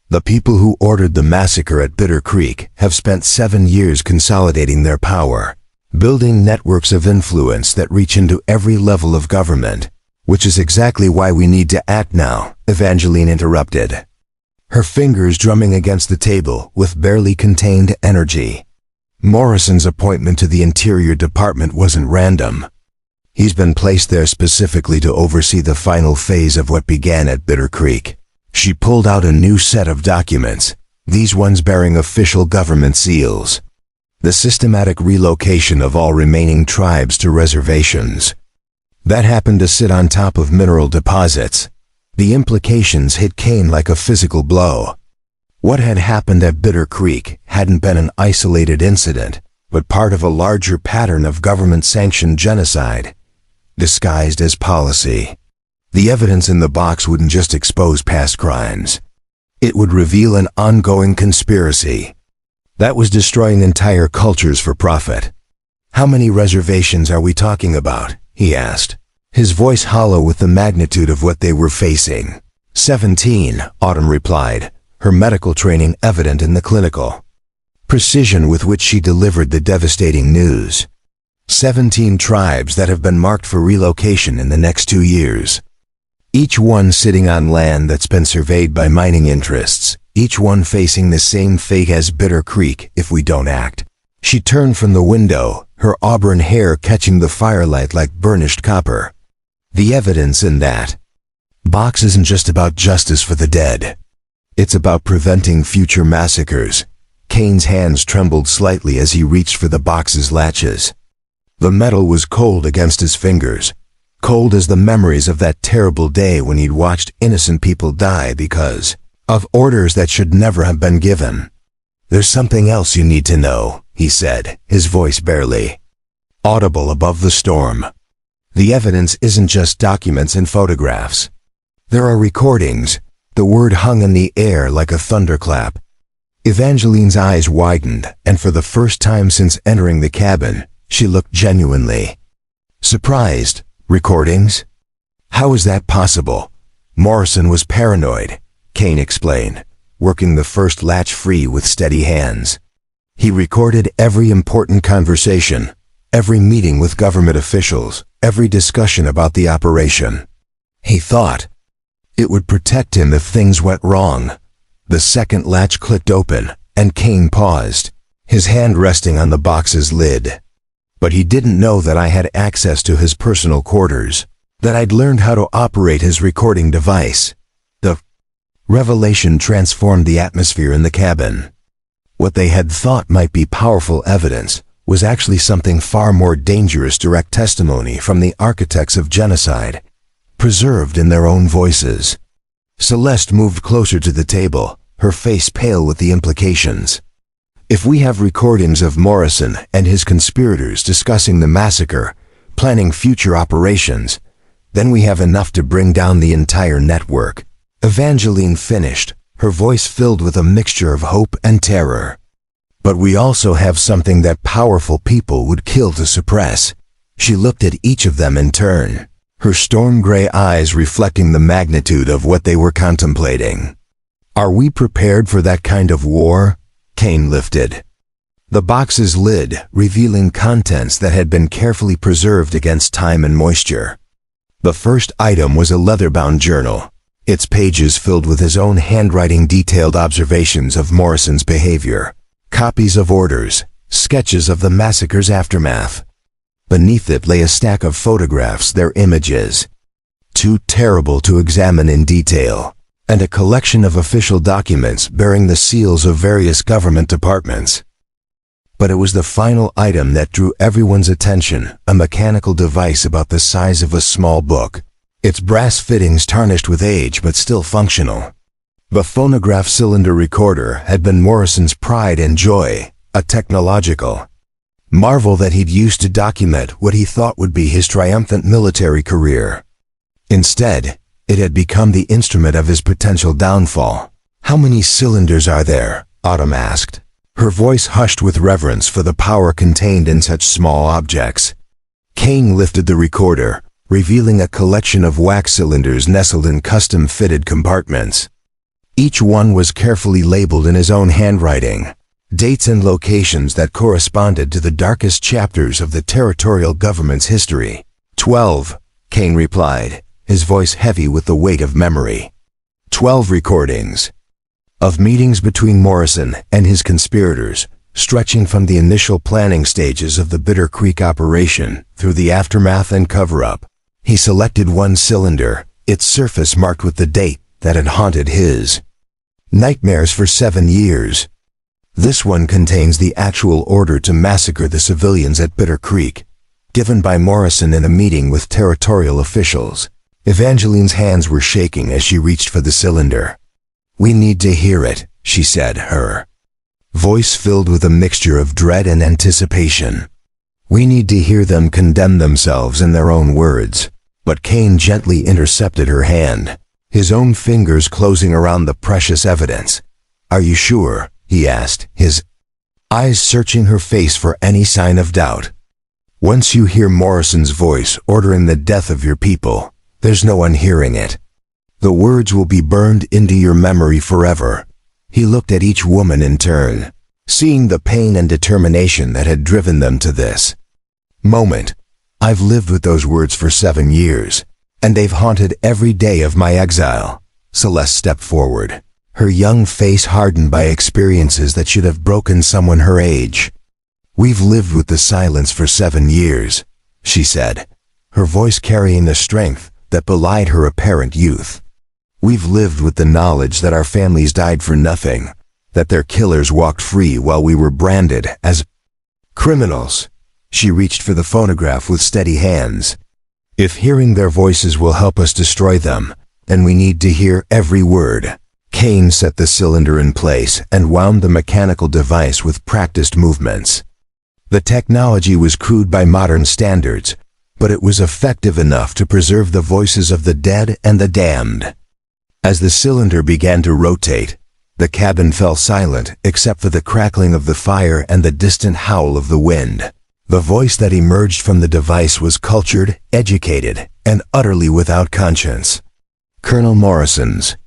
S1: The people who ordered the massacre at Bitter Creek have spent 7 years consolidating their power, building networks of influence that reach into every level of government. Which is exactly why we need to act now," Evangeline interrupted, her fingers drumming against the table with barely contained energy. "Morrison's appointment to the Interior Department wasn't random. He's been placed there specifically to oversee the final phase of what began at Bitter Creek." She pulled out a new set of documents, these ones bearing official government seals. "The systematic relocation of all remaining tribes to reservations. That happened to sit on top of mineral deposits." The implications hit Kane like a physical blow. What had happened at Bitter Creek hadn't been an isolated incident, but part of a larger pattern of government-sanctioned genocide, disguised as policy. The evidence in the box wouldn't just expose past crimes. It would reveal an ongoing conspiracy that was destroying entire cultures for profit. "How many reservations are we talking about?" he asked, his voice hollow with the magnitude of what they were facing. 17, Autumn replied, her medical training evident in the clinical precision with which she delivered the devastating news. 17 tribes that have been marked for relocation in the next 2 years. Each one sitting on land that's been surveyed by mining interests, each one facing the same fate as Bitter Creek if we don't act. She turned from the window, her auburn hair catching the firelight like burnished copper. The evidence in that box isn't just about justice for the dead. It's about preventing future massacres. Kane's hands trembled slightly as he reached for the box's latches. The metal was cold against his fingers, cold as the memories of that terrible day when he'd watched innocent people die because of orders that should never have been given. "There's something else you need to know," he said, his voice barely audible above the storm. "The evidence isn't just documents and photographs. There are recordings." The word hung in the air like a thunderclap. Evangeline's eyes widened, and for the first time since entering the cabin, she looked genuinely surprised. "Recordings? How is that possible?" "Morrison was paranoid," Kane explained, working the first latch free with steady hands. "He recorded every important conversation, every meeting with government officials, every discussion about the operation. He thought it would protect him if things went wrong." The second latch clicked open, and Kane paused, his hand resting on the box's lid. "But he didn't know that I had access to his personal quarters, that I'd learned how to operate his recording device." The revelation transformed the atmosphere in the cabin. What they had thought might be powerful evidence was actually something far more dangerous: direct testimony from the architects of genocide, preserved in their own voices. Celeste moved closer to the table, her face pale with the implications. "If we have recordings of Morrison and his conspirators discussing the massacre, planning future operations, then we have enough to bring down the entire network." Evangeline finished, her voice filled with a mixture of hope and terror. "But we also have something that powerful people would kill to suppress." She looked at each of them in turn, her storm-gray eyes reflecting the magnitude of what they were contemplating. "Are we prepared for that kind of war?" Kane lifted the box's lid, revealing contents that had been carefully preserved against time and moisture. The first item was a leather-bound journal, its pages filled with his own handwriting, detailed observations of Morrison's behavior, copies of orders, sketches of the massacre's aftermath. Beneath it lay a stack of photographs, their images, too terrible to examine in detail, and a collection of official documents bearing the seals of various government departments. But it was the final item that drew everyone's attention, a mechanical device about the size of a small book, its brass fittings tarnished with age but still functional. The phonograph cylinder recorder had been Morrison's pride and joy, a technological marvel that he'd used to document what he thought would be his triumphant military career. Instead, it had become the instrument of his potential downfall. "How many cylinders are there?" Autumn asked, her voice hushed with reverence for the power contained in such small objects. Kane lifted the recorder, revealing a collection of wax cylinders nestled in custom-fitted compartments. Each one was carefully labeled in his own handwriting, dates and locations that corresponded to the darkest chapters of the territorial government's history. 12, Kane replied, his voice heavy with the weight of memory. 12 recordings of meetings between Morrison and his conspirators, stretching from the initial planning stages of the Bitter Creek operation through the aftermath and cover-up. He selected one cylinder, its surface marked with the date that had haunted his nightmares for 7 years. This one contains the actual order to massacre the civilians at Bitter Creek, given by Morrison in a meeting with territorial officials. Evangeline's hands were shaking as she reached for the cylinder. "We need to hear it," she said, her voice filled with a mixture of dread and anticipation. "We need to hear them condemn themselves in their own words." But Kane gently intercepted her hand, his own fingers closing around the precious evidence. "Are you sure?" he asked, his eyes searching her face for any sign of doubt. Once you hear Morrison's voice ordering the death of your people, there's no unhearing it. The words will be burned into your memory forever. He looked at each woman in turn, seeing the pain and determination that had driven them to this moment. I've lived with those words for 7 years, and they've haunted every day of my exile. Celeste stepped forward, her young face hardened by experiences that should have broken someone her age. We've lived with the silence for 7 years, she said, her voice carrying the strength that belied her apparent youth. We've lived with the knowledge that our families died for nothing, that their killers walked free while we were branded as criminals. She reached for the phonograph with steady hands. If hearing their voices will help us destroy them, then we need to hear every word. Kane set the cylinder in place and wound the mechanical device with practiced movements. The technology was crude by modern standards, but it was effective enough to preserve the voices of the dead and the damned. As the cylinder began to rotate, the cabin fell silent except for the crackling of the fire and the distant howl of the wind. The voice that emerged from the device was cultured, educated, and utterly without conscience. Colonel Morrison's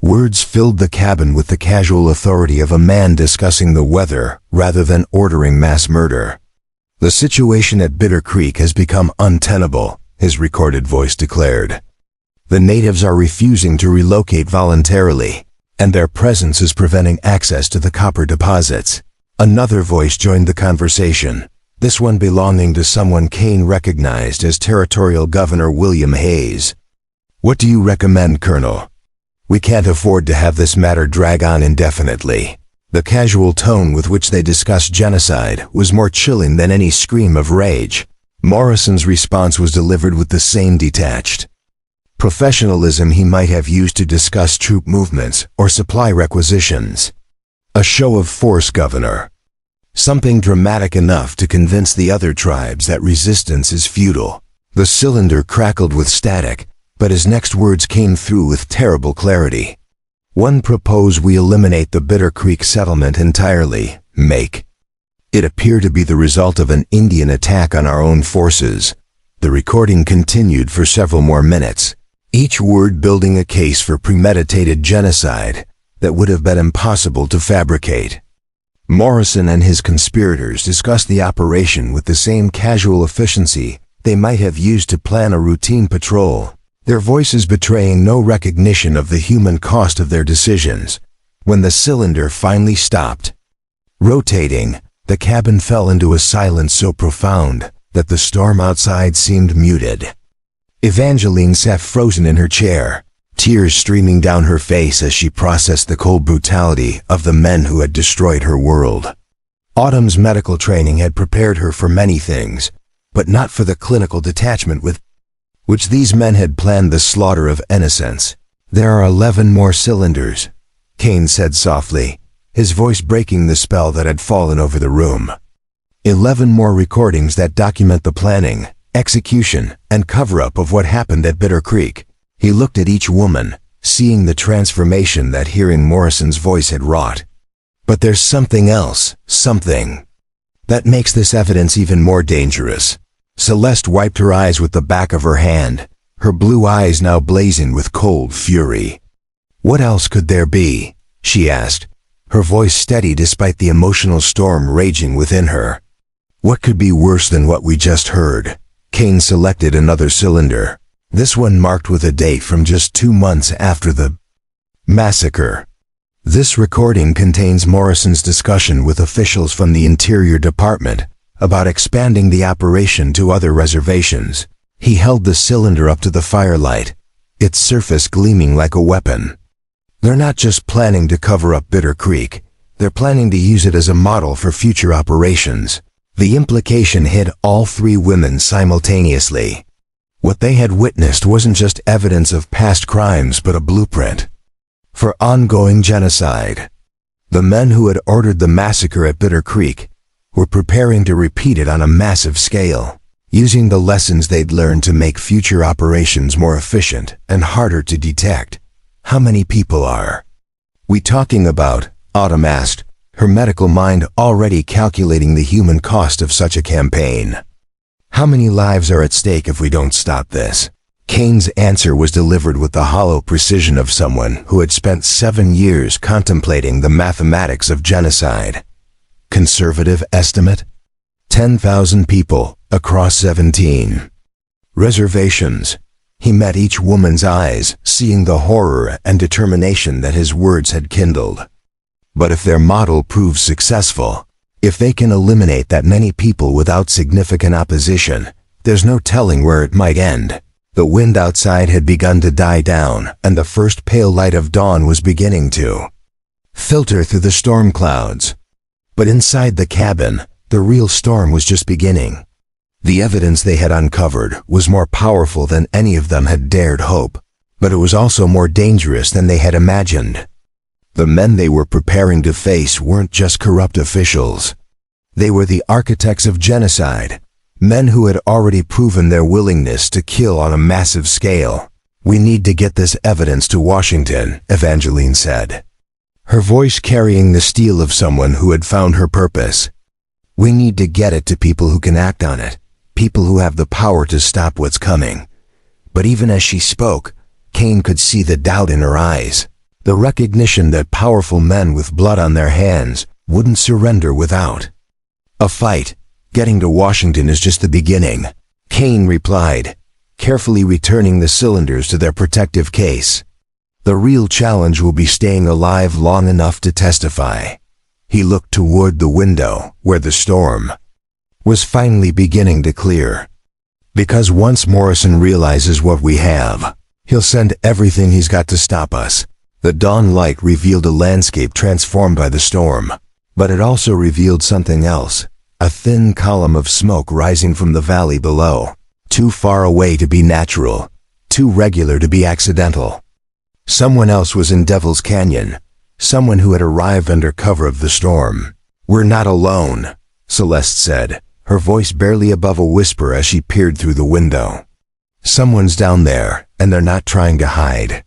S1: words filled the cabin with the casual authority of a man discussing the weather rather than ordering mass murder. The situation at Bitter Creek has become untenable, his recorded voice declared. The natives are refusing to relocate voluntarily, and their presence is preventing access to the copper deposits. Another voice joined the conversation, this one belonging to someone Kane recognized as Territorial Governor William Hayes. What do you recommend, Colonel? We can't afford to have this matter drag on indefinitely. The casual tone with which they discussed genocide was more chilling than any scream of rage. Morrison's response was delivered with the same detached professionalism he might have used to discuss troop movements or supply requisitions. A show of force, Governor. Something dramatic enough to convince the other tribes that resistance is futile. The cylinder crackled with static, but his next words came through with terrible clarity. One propose we eliminate the Bitter Creek settlement entirely, make. It appeared to be the result of an Indian attack on our own forces. The recording continued for several more minutes, each word building a case for premeditated genocide that would have been impossible to fabricate. Morrison and his conspirators discussed the operation with the same casual efficiency they might have used to plan a routine patrol, their voices betraying no recognition of the human cost of their decisions. When the cylinder finally stopped rotating, the cabin fell into a silence so profound that the storm outside seemed muted. Evangeline sat frozen in her chair, tears streaming down her face as she processed the cold brutality of the men who had destroyed her world. Autumn's medical training had prepared her for many things, but not for the clinical detachment with which these men had planned the slaughter of innocents. There are 11 more cylinders, Kane said softly, his voice breaking the spell that had fallen over the room. 11 more recordings that document the planning, execution, and cover-up of what happened at Bitter Creek. He looked at each woman, seeing the transformation that hearing Morrison's voice had wrought. But there's something else, something that makes this evidence even more dangerous. Celeste wiped her eyes with the back of her hand, her blue eyes now blazing with cold fury. What else could there be? She asked, her voice steady despite the emotional storm raging within her. What could be worse than what we just heard? Kane selected another cylinder, this one marked with a date from just 2 months after the massacre. This recording contains Morrison's discussion with officials from the Interior Department about expanding the operation to other reservations. He held the cylinder up to the firelight, its surface gleaming like a weapon. They're not just planning to cover up Bitter Creek, they're planning to use it as a model for future operations. The implication hit all 3 women simultaneously. What they had witnessed wasn't just evidence of past crimes but a blueprint for ongoing genocide. The men who had ordered the massacre at Bitter Creek were preparing to repeat it on a massive scale, using the lessons they'd learned to make future operations more efficient and harder to detect. How many people are we talking about? Autumn asked, her medical mind already calculating the human cost of such a campaign. How many lives are at stake if we don't stop this? Kane's answer was delivered with the hollow precision of someone who had spent 7 years contemplating the mathematics of genocide. Conservative estimate? 10,000 people across 17 reservations. He met each woman's eyes, seeing the horror and determination that his words had kindled. But if their model proves successful, if they can eliminate that many people without significant opposition, there's no telling where it might end. The wind outside had begun to die down, and the first pale light of dawn was beginning to filter through the storm clouds. But inside the cabin, the real storm was just beginning. The evidence they had uncovered was more powerful than any of them had dared hope, but it was also more dangerous than they had imagined. The men they were preparing to face weren't just corrupt officials. They were the architects of genocide, men who had already proven their willingness to kill on a massive scale. "We need to get this evidence to Washington," Evangeline said, her voice carrying the steel of someone who had found her purpose. "We need to get it to people who can act on it, people who have the power to stop what's coming." But even as she spoke, Kane could see the doubt in her eyes, the recognition that powerful men with blood on their hands wouldn't surrender without a fight. "Getting to Washington is just the beginning," Kane replied, carefully returning the cylinders to their protective case. "The real challenge will be staying alive long enough to testify." He looked toward the window, where the storm was finally beginning to clear. "Because once Morrison realizes what we have, he'll send everything he's got to stop us." The dawn light revealed a landscape transformed by the storm, but it also revealed something else. A thin column of smoke rising from the valley below, too far away to be natural, too regular to be accidental. Someone else was in Devil's Canyon, someone who had arrived under cover of the storm. "We're not alone," Celeste said, her voice barely above a whisper as she peered through the window. "Someone's down there, and they're not trying to hide.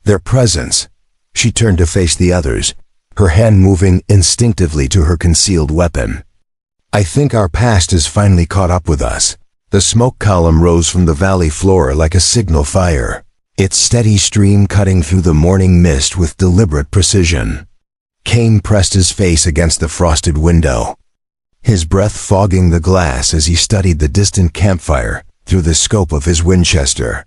S1: Their presence." She turned to face the others, her hand moving instinctively to her concealed weapon. "I think our past has finally caught up with us." The smoke column rose from the valley floor like a signal fire, its steady stream cutting through the morning mist with deliberate precision. Kane pressed his face against the frosted window, his breath fogging the glass as he studied the distant campfire through the scope of his Winchester.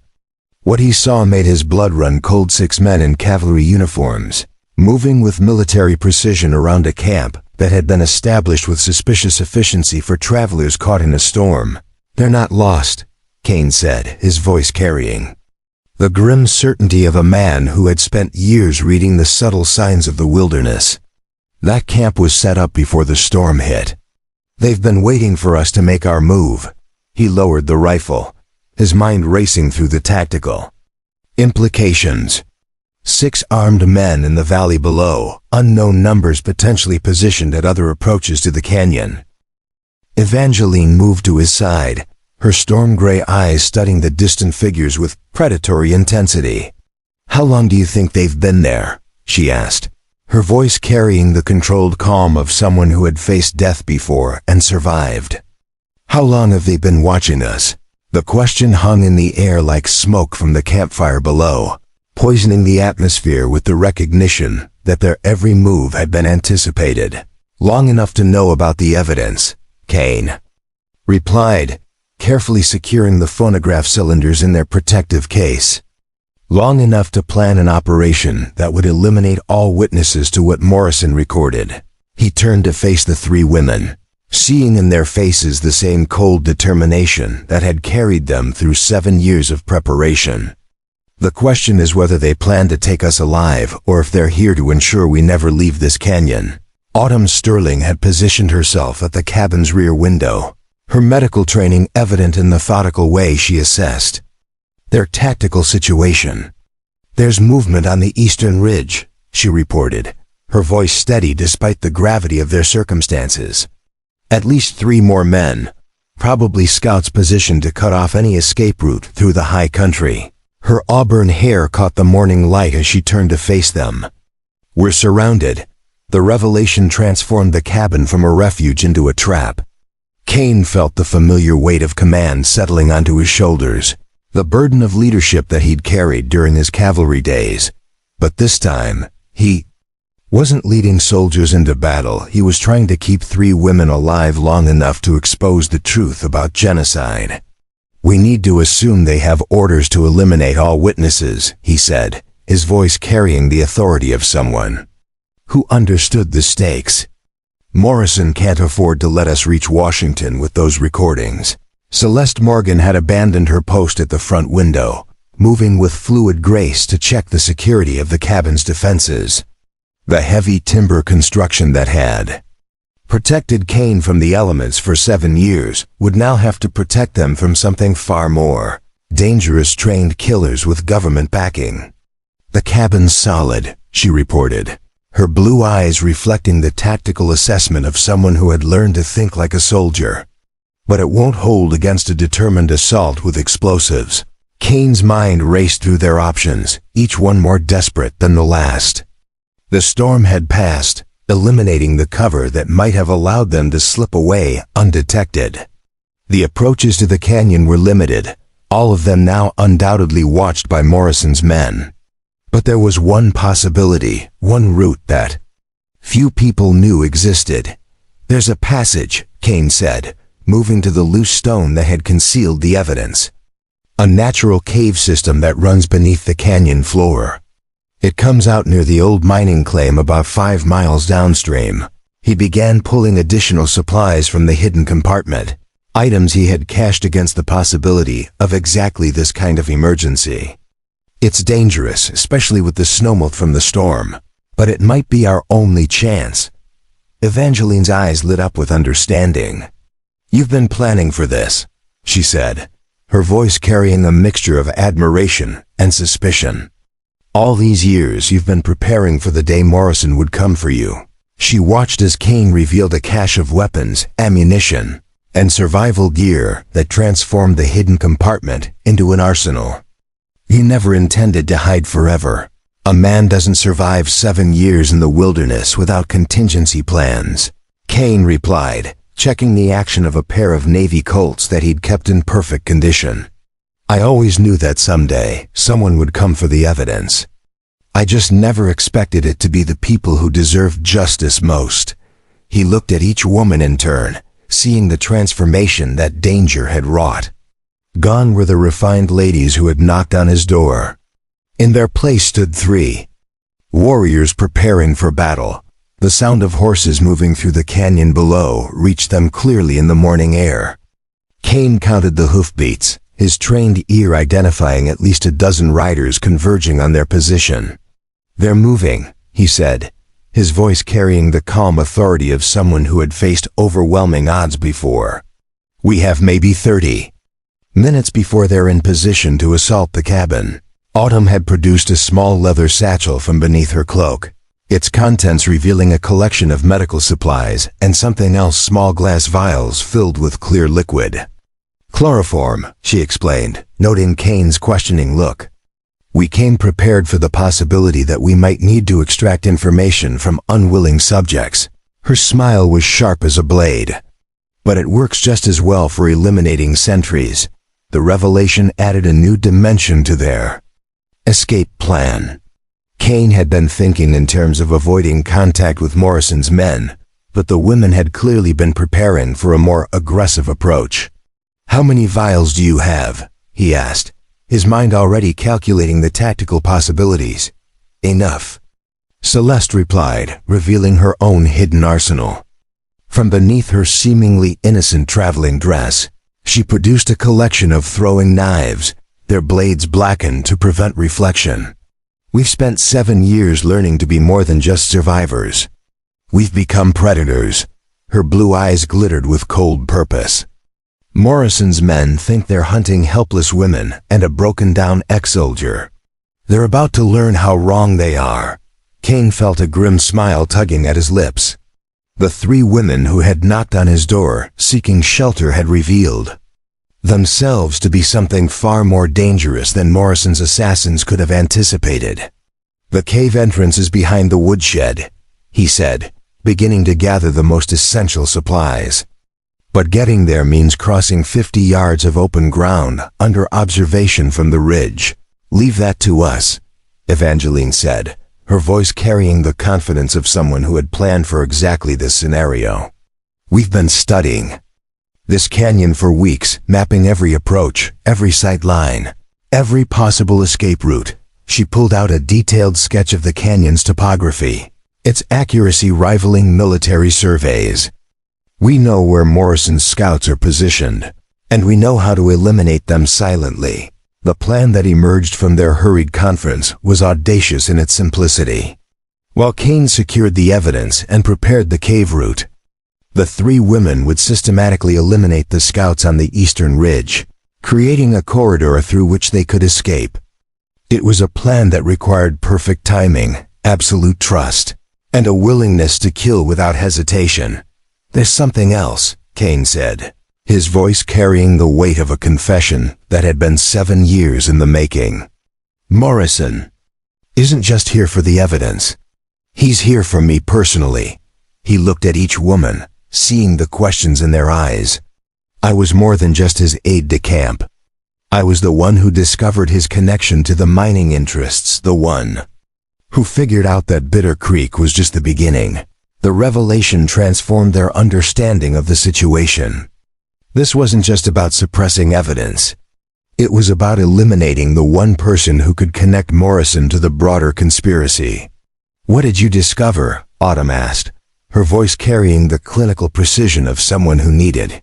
S1: What he saw made his blood run cold. 6 men in cavalry uniforms, moving with military precision around a camp that had been established with suspicious efficiency for travelers caught in a storm. "They're not lost," Kane said, his voice carrying the grim certainty of a man who had spent years reading the subtle signs of the wilderness. "That camp was set up before the storm hit. They've been waiting for us to make our move." He lowered the rifle, his mind racing through the tactical implications. 6 armed men in the valley below, unknown numbers potentially positioned at other approaches to the canyon. Evangeline moved to his side, her storm-gray eyes studying the distant figures with predatory intensity. "How long do you think they've been there?" she asked, her voice carrying the controlled calm of someone who had faced death before and survived. "How long have they been watching us?" The question hung in the air like smoke from the campfire below, poisoning the atmosphere with the recognition that their every move had been anticipated. "Long enough to know about the evidence," Kane replied, carefully securing the phonograph cylinders in their protective case. "Long enough to plan an operation that would eliminate all witnesses to what Morrison recorded." He turned to face the 3 women, seeing in their faces the same cold determination that had carried them through 7 years of preparation. "The question is whether they plan to take us alive or if they're here to ensure we never leave this canyon." Autumn Sterling had positioned herself at the cabin's rear window, her medical training evident in the methodical way she assessed their tactical situation. "There's movement on the eastern ridge," she reported, her voice steady despite the gravity of their circumstances. "At least 3 more men, probably scouts positioned to cut off any escape route through the high country." Her auburn hair caught the morning light as she turned to face them. "We're surrounded." The revelation transformed the cabin from a refuge into a trap. Kane felt the familiar weight of command settling onto his shoulders, the burden of leadership that he'd carried during his cavalry days. But this time, he wasn't leading soldiers into battle. He was trying to keep 3 women alive long enough to expose the truth about genocide. "We need to assume they have orders to eliminate all witnesses," he said, his voice carrying the authority of someone who understood the stakes. "Morrison can't afford to let us reach Washington with those recordings." Celeste Morgan had abandoned her post at the front window, moving with fluid grace to check the security of the cabin's defenses. The heavy timber construction that had protected Kane from the elements for 7 years would now have to protect them from something far more dangerous: trained killers with government backing. "The cabin's solid," she reported, her blue eyes reflecting the tactical assessment of someone who had learned to think like a soldier. "But it won't hold against a determined assault with explosives." Kane's mind raced through their options, each one more desperate than the last. The storm had passed, eliminating the cover that might have allowed them to slip away undetected. The approaches to the canyon were limited, all of them now undoubtedly watched by Morrison's men. But there was one possibility, one route that few people knew existed. "There's a passage," Kane said, moving to the loose stone that had concealed the evidence. "A natural cave system that runs beneath the canyon floor. It comes out near the old mining claim about 5 miles downstream." He began pulling additional supplies from the hidden compartment, items he had cached against the possibility of exactly this kind of emergency. "It's dangerous, especially with the snowmelt from the storm, but it might be our only chance." Evangeline's eyes lit up with understanding. "You've been planning for this," she said, her voice carrying a mixture of admiration and suspicion. "All these years you've been preparing for the day Morrison would come for you." She watched as Kane revealed a cache of weapons, ammunition, and survival gear that transformed the hidden compartment into an arsenal. He never intended to hide forever. A man doesn't survive 7 years in the wilderness without contingency plans. Kane replied, checking the action of a pair of Navy Colts that he'd kept in perfect condition. "I always knew that someday someone would come for the evidence. I just never expected it to be the people who deserved justice most." He looked at each woman in turn, seeing the transformation that danger had wrought. Gone were the refined ladies who had knocked on his door. In their place stood 3 warriors preparing for battle. The sound of horses moving through the canyon below reached them clearly in the morning air. Kane counted the hoofbeats, his trained ear identifying at least a dozen riders converging on their position. "They're moving," he said, his voice carrying the calm authority of someone who had faced overwhelming odds before. "We have maybe 30 minutes before they're in position to assault the cabin." Autumn had produced a small leather satchel from beneath her cloak, its contents revealing a collection of medical supplies and something else, small glass vials filled with clear liquid. "Chloroform," she explained, noting Kane's questioning look. "We came prepared for the possibility that we might need to extract information from unwilling subjects." Her smile was sharp as a blade. "But it works just as well for eliminating sentries." The revelation added a new dimension to their escape plan. Kane had been thinking in terms of avoiding contact with Morrison's men, but the women had clearly been preparing for a more aggressive approach. "How many vials do you have?" he asked, his mind already calculating the tactical possibilities. "Enough," Celeste replied, revealing her own hidden arsenal. From beneath her seemingly innocent traveling dress, she produced a collection of throwing knives, their blades blackened to prevent reflection. "We've spent 7 years learning to be more than just survivors. We've become predators." Her blue eyes glittered with cold purpose. "Morrison's men think they're hunting helpless women and a broken-down ex-soldier. They're about to learn how wrong they are." Kane felt a grim smile tugging at his lips. The 3 women who had knocked on his door, seeking shelter, had revealed themselves to be something far more dangerous than Morrison's assassins could have anticipated. "The cave entrance is behind the woodshed," he said, beginning to gather the most essential supplies. But getting there means crossing 50 yards of open ground under observation from the ridge. Leave that to us, Evangeline said, her voice carrying the confidence of someone who had planned for exactly this scenario. We've been studying this canyon for weeks, mapping every approach, every sight line, every possible escape route. She pulled out a detailed sketch of the canyon's topography, its accuracy rivaling military surveys. We know where Morrison's scouts are positioned, and we know how to eliminate them silently. The plan that emerged from their hurried conference was audacious in its simplicity. While Kane secured the evidence and prepared the cave route, the three women would systematically eliminate the scouts on the eastern ridge, creating a corridor through which they could escape. It was a plan that required perfect timing, absolute trust, and a willingness to kill without hesitation. There's something else, Kane said, his voice carrying the weight of a confession that had been 7 years in the making. Morrison isn't just here for the evidence. He's here for me personally. He looked at each woman, seeing the questions in their eyes. I was more than just his aide-de-camp. I was the one who discovered his connection to the mining interests, the one who figured out that Bitter Creek was just the beginning. The revelation transformed their understanding of the situation. This wasn't just about suppressing evidence. It was about eliminating the one person who could connect Morrison to the broader conspiracy. What did you discover? Autumn asked, her voice carrying the clinical precision of someone who needed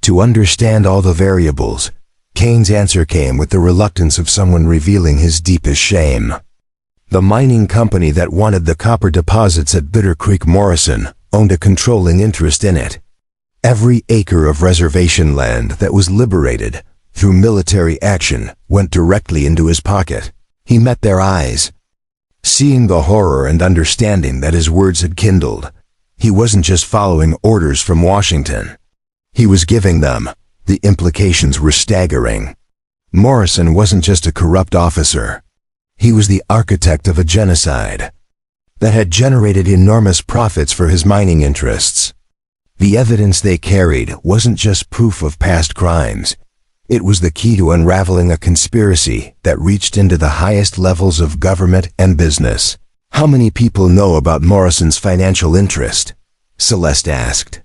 S1: to understand all the variables. Kane's answer came with the reluctance of someone revealing his deepest shame. The mining company that wanted the copper deposits at Bitter Creek, Morrison, owned a controlling interest in it. Every acre of reservation land that was liberated through military action went directly into his pocket. He met their eyes. Seeing the horror and understanding that his words had kindled, he wasn't just following orders from Washington. He was giving them. The implications were staggering. Morrison wasn't just a corrupt officer. He was the architect of a genocide that had generated enormous profits for his mining interests. The evidence they carried wasn't just proof of past crimes. It was the key to unraveling a conspiracy that reached into the highest levels of government and business. How many people know about Morrison's financial interest? Celeste asked,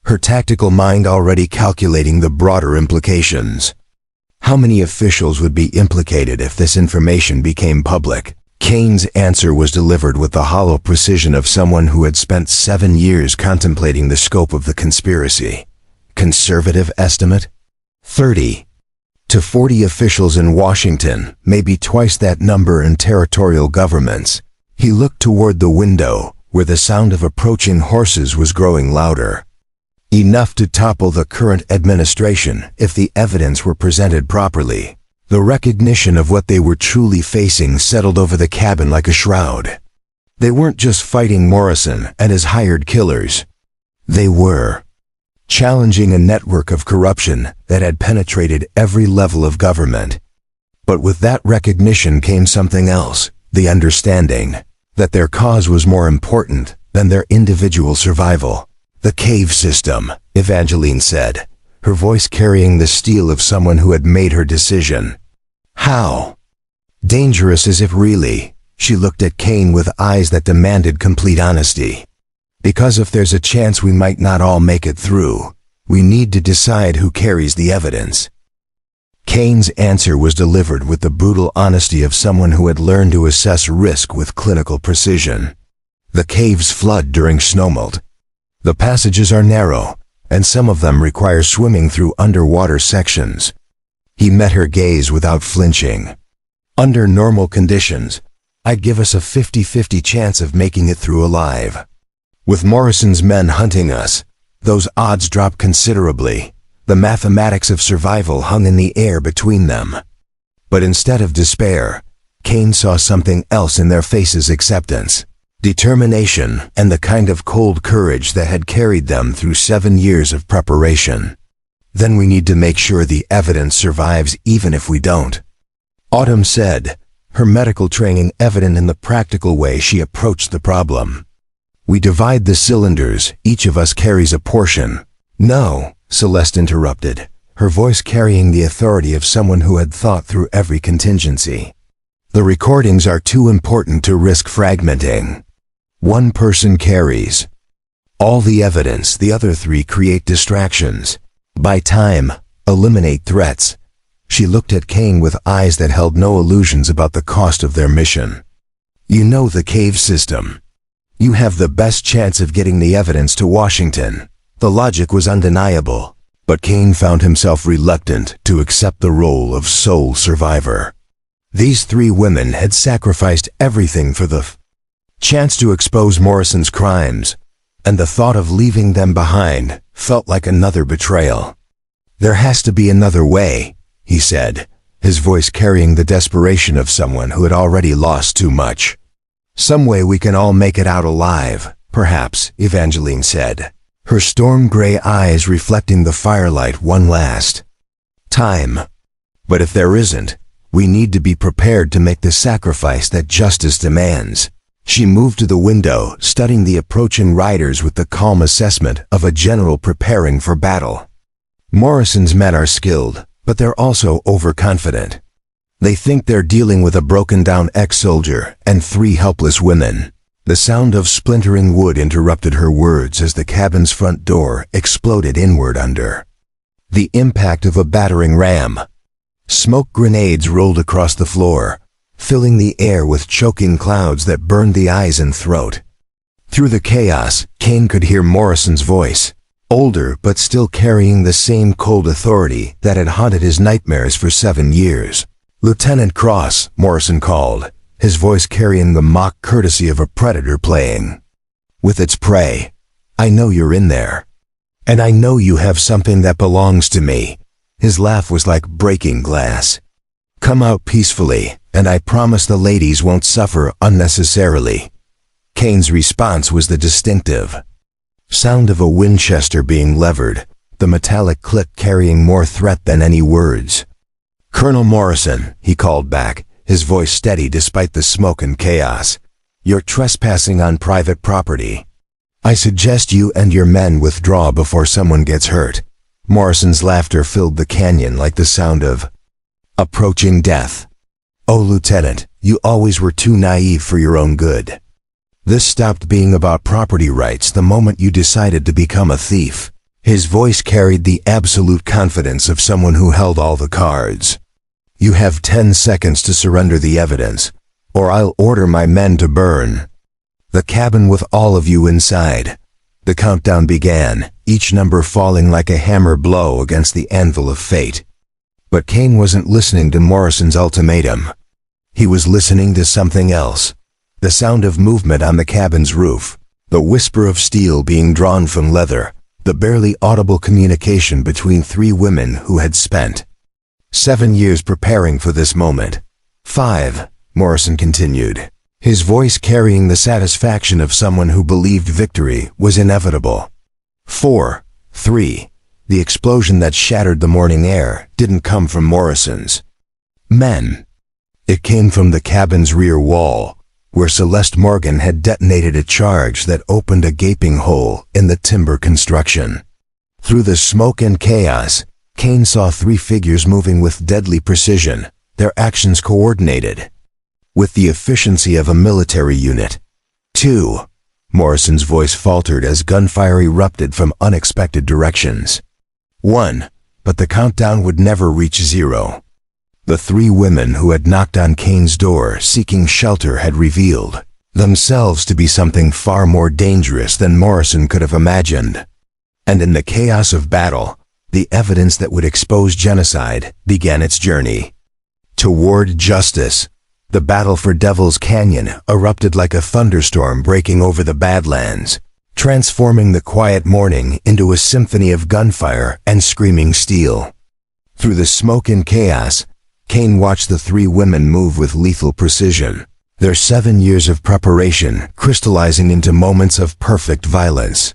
S1: her tactical mind already calculating the broader implications. How many officials would be implicated if this information became public? Kane's answer was delivered with the hollow precision of someone who had spent 7 years contemplating the scope of the conspiracy. Conservative estimate? 30 to 40 officials in Washington, maybe twice that number in territorial governments. He looked toward the window, where the sound of approaching horses was growing louder. Enough to topple the current administration if the evidence were presented properly. The recognition of what they were truly facing settled over the cabin like a shroud. They weren't just fighting Morrison and his hired killers. They were challenging a network of corruption that had penetrated every level of government. But with that recognition came something else, the understanding that their cause was more important than their individual survival. The cave system, Evangeline said, her voice carrying the steel of someone who had made her decision. How dangerous is it really? She looked at Kane with eyes that demanded complete honesty. Because if there's a chance we might not all make it through, we need to decide who carries the evidence. Kane's answer was delivered with the brutal honesty of someone who had learned to assess risk with clinical precision. The caves flood during snowmelt. The passages are narrow, and some of them require swimming through underwater sections. He met her gaze without flinching. Under normal conditions, I'd give us a 50-50 chance of making it through alive. With Morrison's men hunting us, those odds dropped considerably. The mathematics of survival hung in the air between them. But instead of despair, Kane saw something else in their faces: acceptance, determination, and the kind of cold courage that had carried them through 7 years of preparation. Then we need to make sure the evidence survives even if we don't, Autumn said, her medical training evident in the practical way she approached the problem. We divide the cylinders, each of us carries a portion. No, Celeste interrupted, her voice carrying the authority of someone who had thought through every contingency. The recordings are too important to risk fragmenting. One person carries all the evidence, the other three create distractions. Buy time, eliminate threats. She looked at Kane with eyes that held no illusions about the cost of their mission. You know the cave system. You have the best chance of getting the evidence to Washington. The logic was undeniable, but Kane found himself reluctant to accept the role of sole survivor. These three women had sacrificed everything for the chance to expose Morrison's crimes, and the thought of leaving them behind felt like another betrayal. There has to be another way, he said, his voice carrying the desperation of someone who had already lost too much. Some way we can all make it out alive, perhaps, Evangeline said, her storm-gray eyes reflecting the firelight one last time. But if there isn't, we need to be prepared to make the sacrifice that justice demands. She moved to the window, studying the approaching riders with the calm assessment of a general preparing for battle. Morrison's men are skilled, but they're also overconfident. They think they're dealing with a broken-down ex-soldier and three helpless women. The sound of splintering wood interrupted her words as the cabin's front door exploded inward under the impact of a battering ram. Smoke grenades rolled across the floor, filling the air with choking clouds that burned the eyes and throat. Through the chaos, Kane could hear Morrison's voice, older but still carrying the same cold authority that had haunted his nightmares for 7 years. "Lieutenant Cross," Morrison called, his voice carrying the mock courtesy of a predator playing with its prey. "I know you're in there. And I know you have something that belongs to me." His laugh was like breaking glass. "Come out peacefully, and I promise the ladies won't suffer unnecessarily." Kane's response was the distinctive sound of a Winchester being levered, the metallic click carrying more threat than any words. "Colonel Morrison," he called back, his voice steady despite the smoke and chaos. "You're trespassing on private property. I suggest you and your men withdraw before someone gets hurt." Morrison's laughter filled the canyon like the sound of approaching death. "Oh, Lieutenant, you always were too naive for your own good. This stopped being about property rights the moment you decided to become a thief." His voice carried the absolute confidence of someone who held all the cards. "You have 10 seconds to surrender the evidence, or I'll order my men to burn the cabin with all of you inside." The countdown began, each number falling like a hammer blow against the anvil of fate. But Kane wasn't listening to Morrison's ultimatum. He was listening to something else. The sound of movement on the cabin's roof, the whisper of steel being drawn from leather, the barely audible communication between three women who had spent 7 years preparing for this moment. "5, Morrison continued, his voice carrying the satisfaction of someone who believed victory was inevitable. 4, 3. The explosion that shattered the morning air didn't come from Morrison's men. It came from the cabin's rear wall, where Celeste Morgan had detonated a charge that opened a gaping hole in the timber construction. Through the smoke and chaos, Kane saw three figures moving with deadly precision, their actions coordinated with the efficiency of a military unit. 2. Morrison's voice faltered as gunfire erupted from unexpected directions. 1. But the countdown would never reach 0. The three women who had knocked on Kane's door seeking shelter had revealed themselves to be something far more dangerous than Morrison could have imagined. And in the chaos of battle, the evidence that would expose genocide began its journey toward justice. The battle for Devil's Canyon erupted like a thunderstorm breaking over the Badlands, transforming the quiet morning into a symphony of gunfire and screaming steel. Through the smoke and chaos, Kane watched the three women move with lethal precision, their 7 years of preparation crystallizing into moments of perfect violence.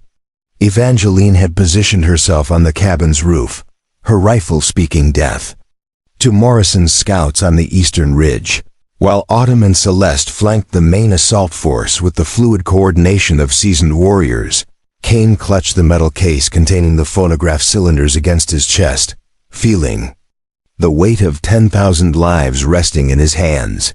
S1: Evangeline had positioned herself on the cabin's roof, her rifle speaking death to Morrison's scouts on the eastern ridge, while Autumn and Celeste flanked the main assault force with the fluid coordination of seasoned warriors. Kane clutched the metal case containing the phonograph cylinders against his chest, feeling the weight of 10,000 lives resting in his hands.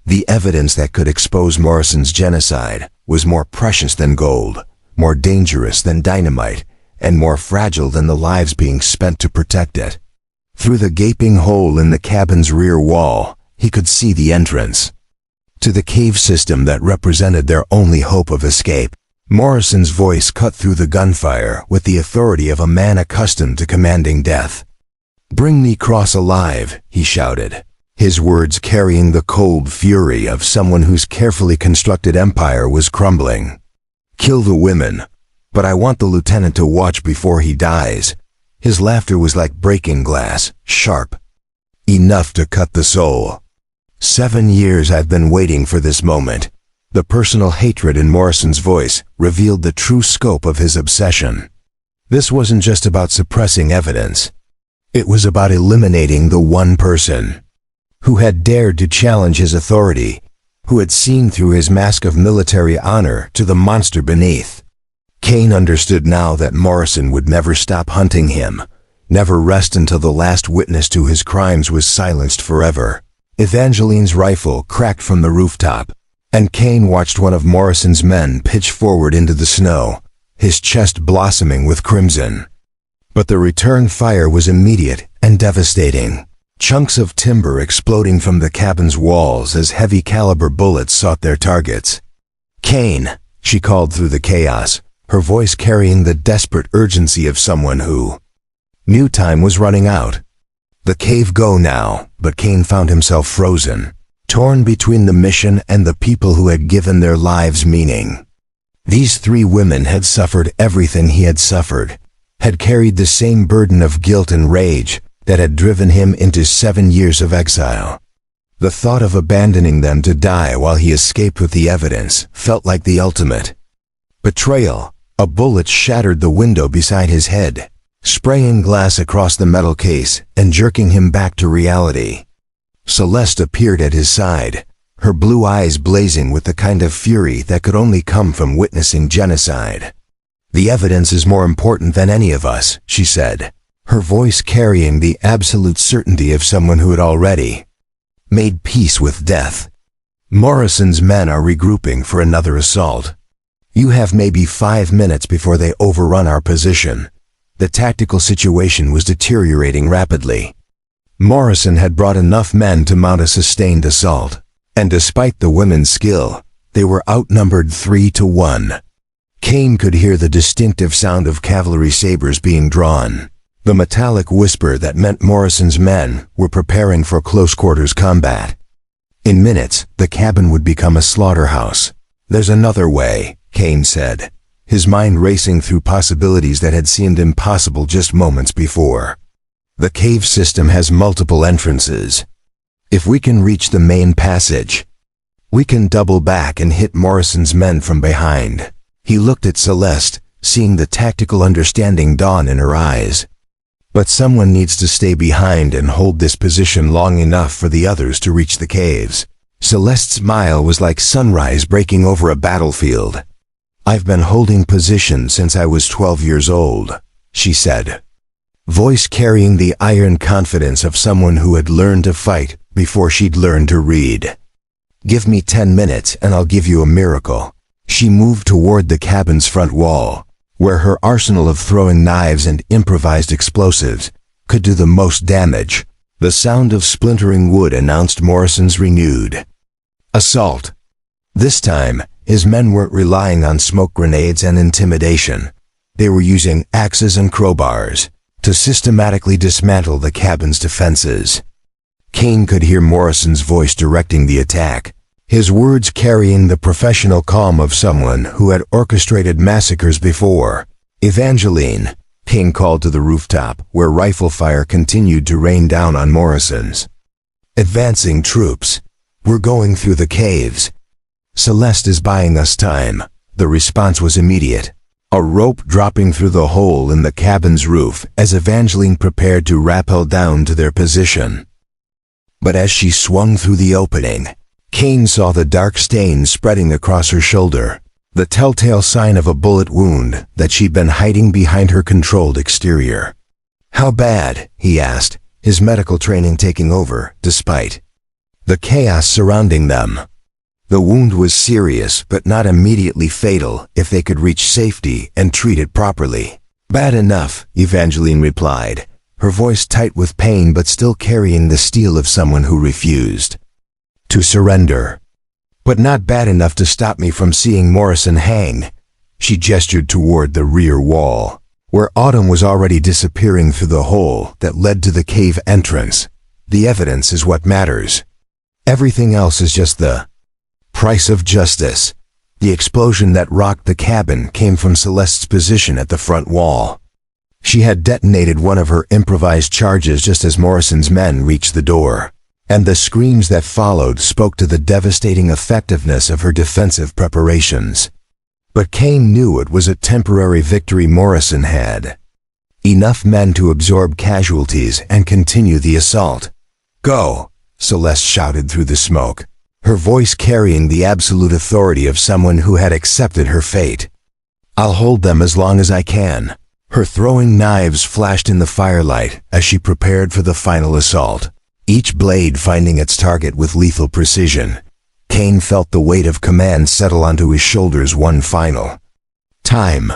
S1: The evidence that could expose Morrison's genocide was more precious than gold, more dangerous than dynamite, and more fragile than the lives being spent to protect it. Through the gaping hole in the cabin's rear wall, he could see the entrance to the cave system that represented their only hope of escape. Morrison's voice cut through the gunfire with the authority of a man accustomed to commanding death. "Bring me Cross alive," he shouted, his words carrying the cold fury of someone whose carefully constructed empire was crumbling. "Kill the women, but I want the lieutenant to watch before he dies." His laughter was like breaking glass, sharp, enough to cut the soul. 7 years I've been waiting for this moment." The personal hatred in Morrison's voice revealed the true scope of his obsession. This wasn't just about suppressing evidence. It was about eliminating the one person who had dared to challenge his authority, who had seen through his mask of military honor to the monster beneath. Kane understood now that Morrison would never stop hunting him, never rest until the last witness to his crimes was silenced forever. Evangeline's rifle cracked from the rooftop, and Kane watched one of Morrison's men pitch forward into the snow, his chest blossoming with crimson. But the return fire was immediate and devastating, chunks of timber exploding from the cabin's walls as heavy caliber bullets sought their targets. "Kane," she called through the chaos, her voice carrying the desperate urgency of someone who knew time was running out. The cave go now, but Kane found himself frozen, torn between the mission and the people who had given their lives meaning. These 3 women had suffered everything he had suffered, had carried the same burden of guilt and rage that had driven him into 7 years of exile. The thought of abandoning them to die while he escaped with the evidence felt like the ultimate betrayal. A bullet shattered the window beside his head, spraying glass across the metal case and jerking him back to reality. Celeste appeared at his side, her blue eyes blazing with the kind of fury that could only come from witnessing genocide. "The evidence is more important than any of us," she said, her voice carrying the absolute certainty of someone who had already made peace with death. "Morrison's men are regrouping for another assault. You have maybe 5 minutes before they overrun our position." The tactical situation was deteriorating rapidly. Morrison had brought enough men to mount a sustained assault, and despite the women's skill, they were outnumbered 3 to 1. Kane could hear the distinctive sound of cavalry sabers being drawn, the metallic whisper that meant Morrison's men were preparing for close-quarters combat. In minutes, the cabin would become a slaughterhouse. "There's another way," Kane said, his mind racing through possibilities that had seemed impossible just moments before. "The cave system has multiple entrances. If we can reach the main passage, we can double back and hit Morrison's men from behind." He looked at Celeste, seeing the tactical understanding dawn in her eyes. "But someone needs to stay behind and hold this position long enough for the others to reach the caves." Celeste's smile was like sunrise breaking over a battlefield. "I've been holding position since I was 12 years old," she said, voice carrying the iron confidence of someone who had learned to fight before she'd learned to read. "Give me 10 minutes and I'll give you a miracle." She moved toward the cabin's front wall, where her arsenal of throwing knives and improvised explosives could do the most damage. The sound of splintering wood announced Morrison's renewed assault. This time, his men weren't relying on smoke grenades and intimidation. They were using axes and crowbars to systematically dismantle the cabin's defenses. Kane could hear Morrison's voice directing the attack, his words carrying the professional calm of someone who had orchestrated massacres before. "Evangeline," Kane called to the rooftop, where rifle fire continued to rain down on Morrison's advancing troops. "We're going through the caves. Celeste is buying us time." The response was immediate, a rope dropping through the hole in the cabin's roof as Evangeline prepared to rappel down to their position. But as she swung through the opening, Kane saw the dark stain spreading across her shoulder, the telltale sign of a bullet wound that she'd been hiding behind her controlled exterior. "How bad?" he asked, his medical training taking over, despite the chaos surrounding them. The wound was serious, but not immediately fatal if they could reach safety and treat it properly. "Bad enough," Evangeline replied, her voice tight with pain but still carrying the steel of someone who refused to surrender. "But not bad enough to stop me from seeing Morrison hang." She gestured toward the rear wall, where Autumn was already disappearing through the hole that led to the cave entrance. "The evidence is what matters. Everything else is just the price of justice." The explosion that rocked the cabin came from Celeste's position at the front wall. She had detonated one of her improvised charges just as Morrison's men reached the door, and the screams that followed spoke to the devastating effectiveness of her defensive preparations. But Kane knew it was a temporary victory. Morrison had enough men to absorb casualties and continue the assault. "Go!" Celeste shouted through the smoke, her voice carrying the absolute authority of someone who had accepted her fate. "I'll hold them as long as I can." Her throwing knives flashed in the firelight as she prepared for the final assault, each blade finding its target with lethal precision. Kane felt the weight of command settle onto his shoulders one final time.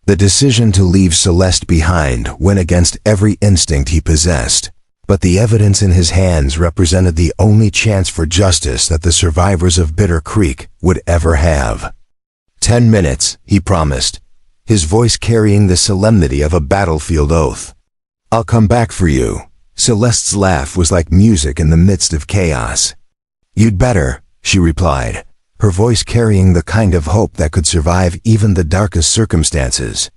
S1: The decision to leave Celeste behind went against every instinct he possessed, but the evidence in his hands represented the only chance for justice that the survivors of Bitter Creek would ever have. 10 minutes, he promised, his voice carrying the solemnity of a battlefield oath. "I'll come back for you." Celeste's laugh was like music in the midst of chaos. "You'd better," she replied, her voice carrying the kind of hope that could survive even the darkest circumstances.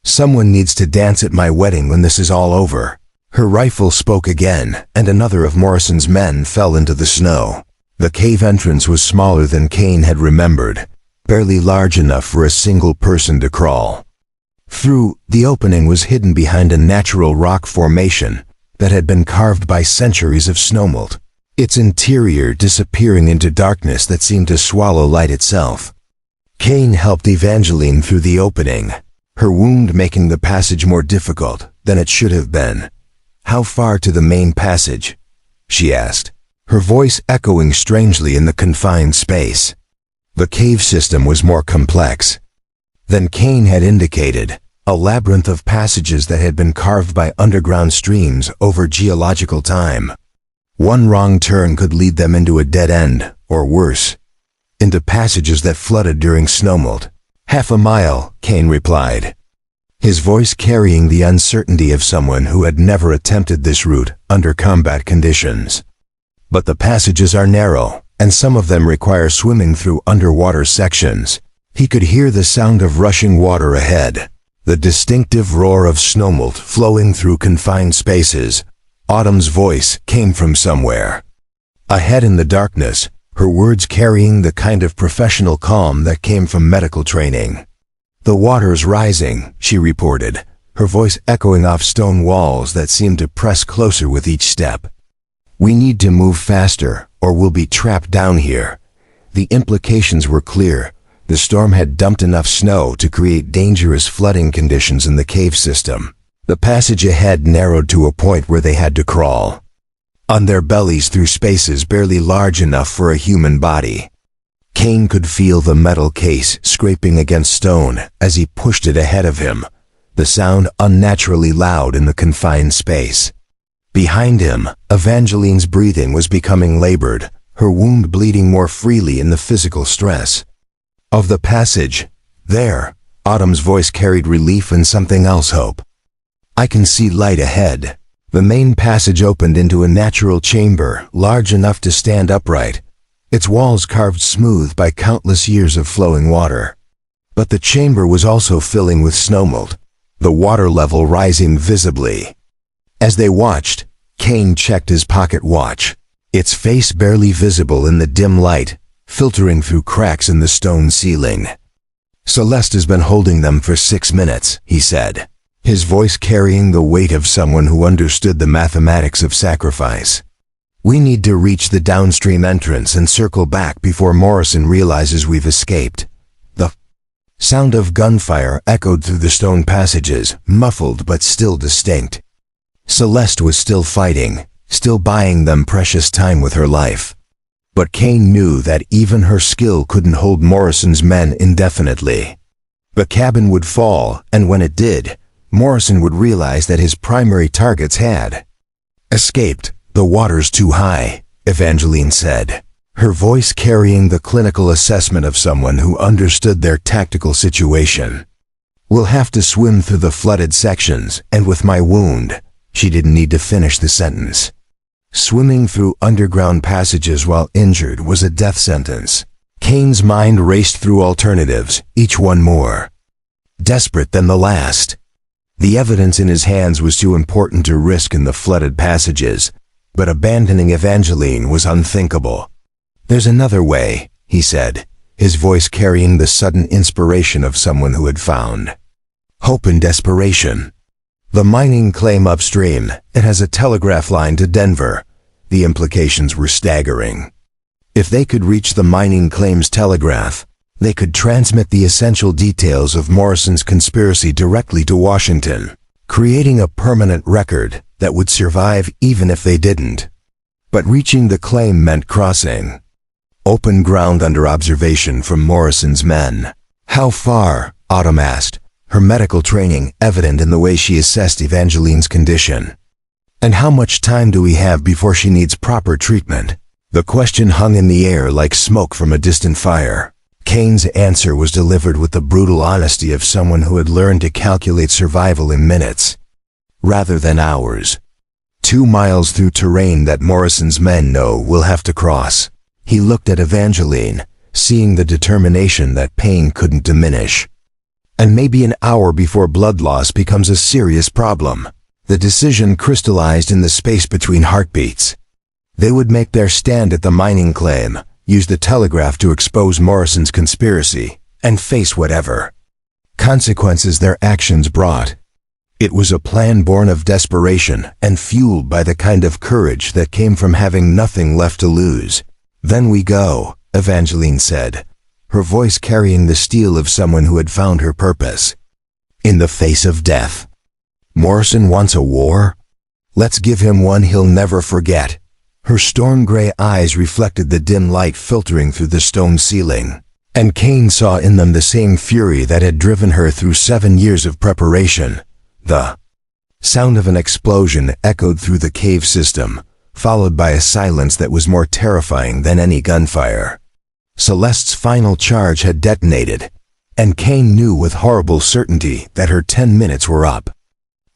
S1: "Someone needs to dance at my wedding when this is all over." Her rifle spoke again, and another of Morrison's men fell into the snow. The cave entrance was smaller than Kane had remembered, barely large enough for a single person to crawl through. The opening was hidden behind a natural rock formation that had been carved by centuries of snowmelt, its interior disappearing into darkness that seemed to swallow light itself. Kane helped Evangeline through the opening, her wound making the passage more difficult than it should have been. "How far to the main passage?" she asked, her voice echoing strangely in the confined space. The cave system was more complex than Kane had indicated, a labyrinth of passages that had been carved by underground streams over geological time. One wrong turn could lead them into a dead end, or worse, into passages that flooded during snowmelt. "Half a mile," Kane replied, his voice carrying the uncertainty of someone who had never attempted this route under combat conditions. "But the passages are narrow, and some of them require swimming through underwater sections." He could hear the sound of rushing water ahead, the distinctive roar of snowmelt flowing through confined spaces. Autumn's voice came from somewhere ahead in the darkness, her words carrying the kind of professional calm that came from medical training. "The water's rising," she reported, her voice echoing off stone walls that seemed to press closer with each step. "We need to move faster, or we'll be trapped down here." The implications were clear. The storm had dumped enough snow to create dangerous flooding conditions in the cave system. The passage ahead narrowed to a point where they had to crawl on their bellies through spaces barely large enough for a human body. Kane could feel the metal case scraping against stone as he pushed it ahead of him, the sound unnaturally loud in the confined space. Behind him, Evangeline's breathing was becoming labored, her wound bleeding more freely in the physical stress of the passage. "There," Autumn's voice carried relief and something else, hope. "I can see light ahead." The main passage opened into a natural chamber large enough to stand upright, its walls carved smooth by countless years of flowing water. But the chamber was also filling with snowmelt, the water level rising visibly. As they watched, Kane checked his pocket watch, its face barely visible in the dim light, filtering through cracks in the stone ceiling. "Celeste has been holding them for 6 minutes, he said, his voice carrying the weight of someone who understood the mathematics of sacrifice. "We need to reach the downstream entrance and circle back before Morrison realizes we've escaped." The Sound of gunfire echoed through the stone passages, muffled but still distinct. Celeste was still fighting, still buying them precious time with her life. But Kane knew that even her skill couldn't hold Morrison's men indefinitely. The cabin would fall, and when it did, Morrison would realize that his primary targets had escaped. "The water's too high," Evangeline said, her voice carrying the clinical assessment of someone who understood their tactical situation. "We'll have to swim through the flooded sections, and with my wound," she didn't need to finish the sentence. Swimming through underground passages while injured was a death sentence. Kane's mind raced through alternatives, each one more desperate than the last. The evidence in his hands was too important to risk in the flooded passages, but abandoning Evangeline was unthinkable. "There's another way," he said, his voice carrying the sudden inspiration of someone who had found hope in desperation. "The mining claim upstream. It has a telegraph line to Denver." The implications were staggering. If they could reach the mining claim's telegraph, they could transmit the essential details of Morrison's conspiracy directly to Washington, creating a permanent record that would survive even if they didn't. But reaching the claim meant crossing open ground under observation from Morrison's men. "How far?" Autumn asked, her medical training evident in the way she assessed Evangeline's condition. "And how much time do we have before she needs proper treatment?" The question hung in the air like smoke from a distant fire. Kane's answer was delivered with the brutal honesty of someone who had learned to calculate survival in minutes, rather than hours. 2 miles through terrain that Morrison's men know we'll have to cross. He looked at Evangeline, seeing the determination that pain couldn't diminish. "And maybe an hour before blood loss becomes a serious problem." The decision crystallized in the space between heartbeats. They would make their stand at the mining claim, use the telegraph to expose Morrison's conspiracy, and face whatever consequences their actions brought. It was a plan born of desperation and fueled by the kind of courage that came from having nothing left to lose. "Then we go," Evangeline said, her voice carrying the steel of someone who had found her purpose. "In the face of death. Morrison wants a war? Let's give him one he'll never forget." Her storm-gray eyes reflected the dim light filtering through the stone ceiling, and Kane saw in them the same fury that had driven her through 7 years of preparation. The sound of an explosion echoed through the cave system, followed by a silence that was more terrifying than any gunfire. Celeste's final charge had detonated, and Kane knew with horrible certainty that her 10 minutes were up.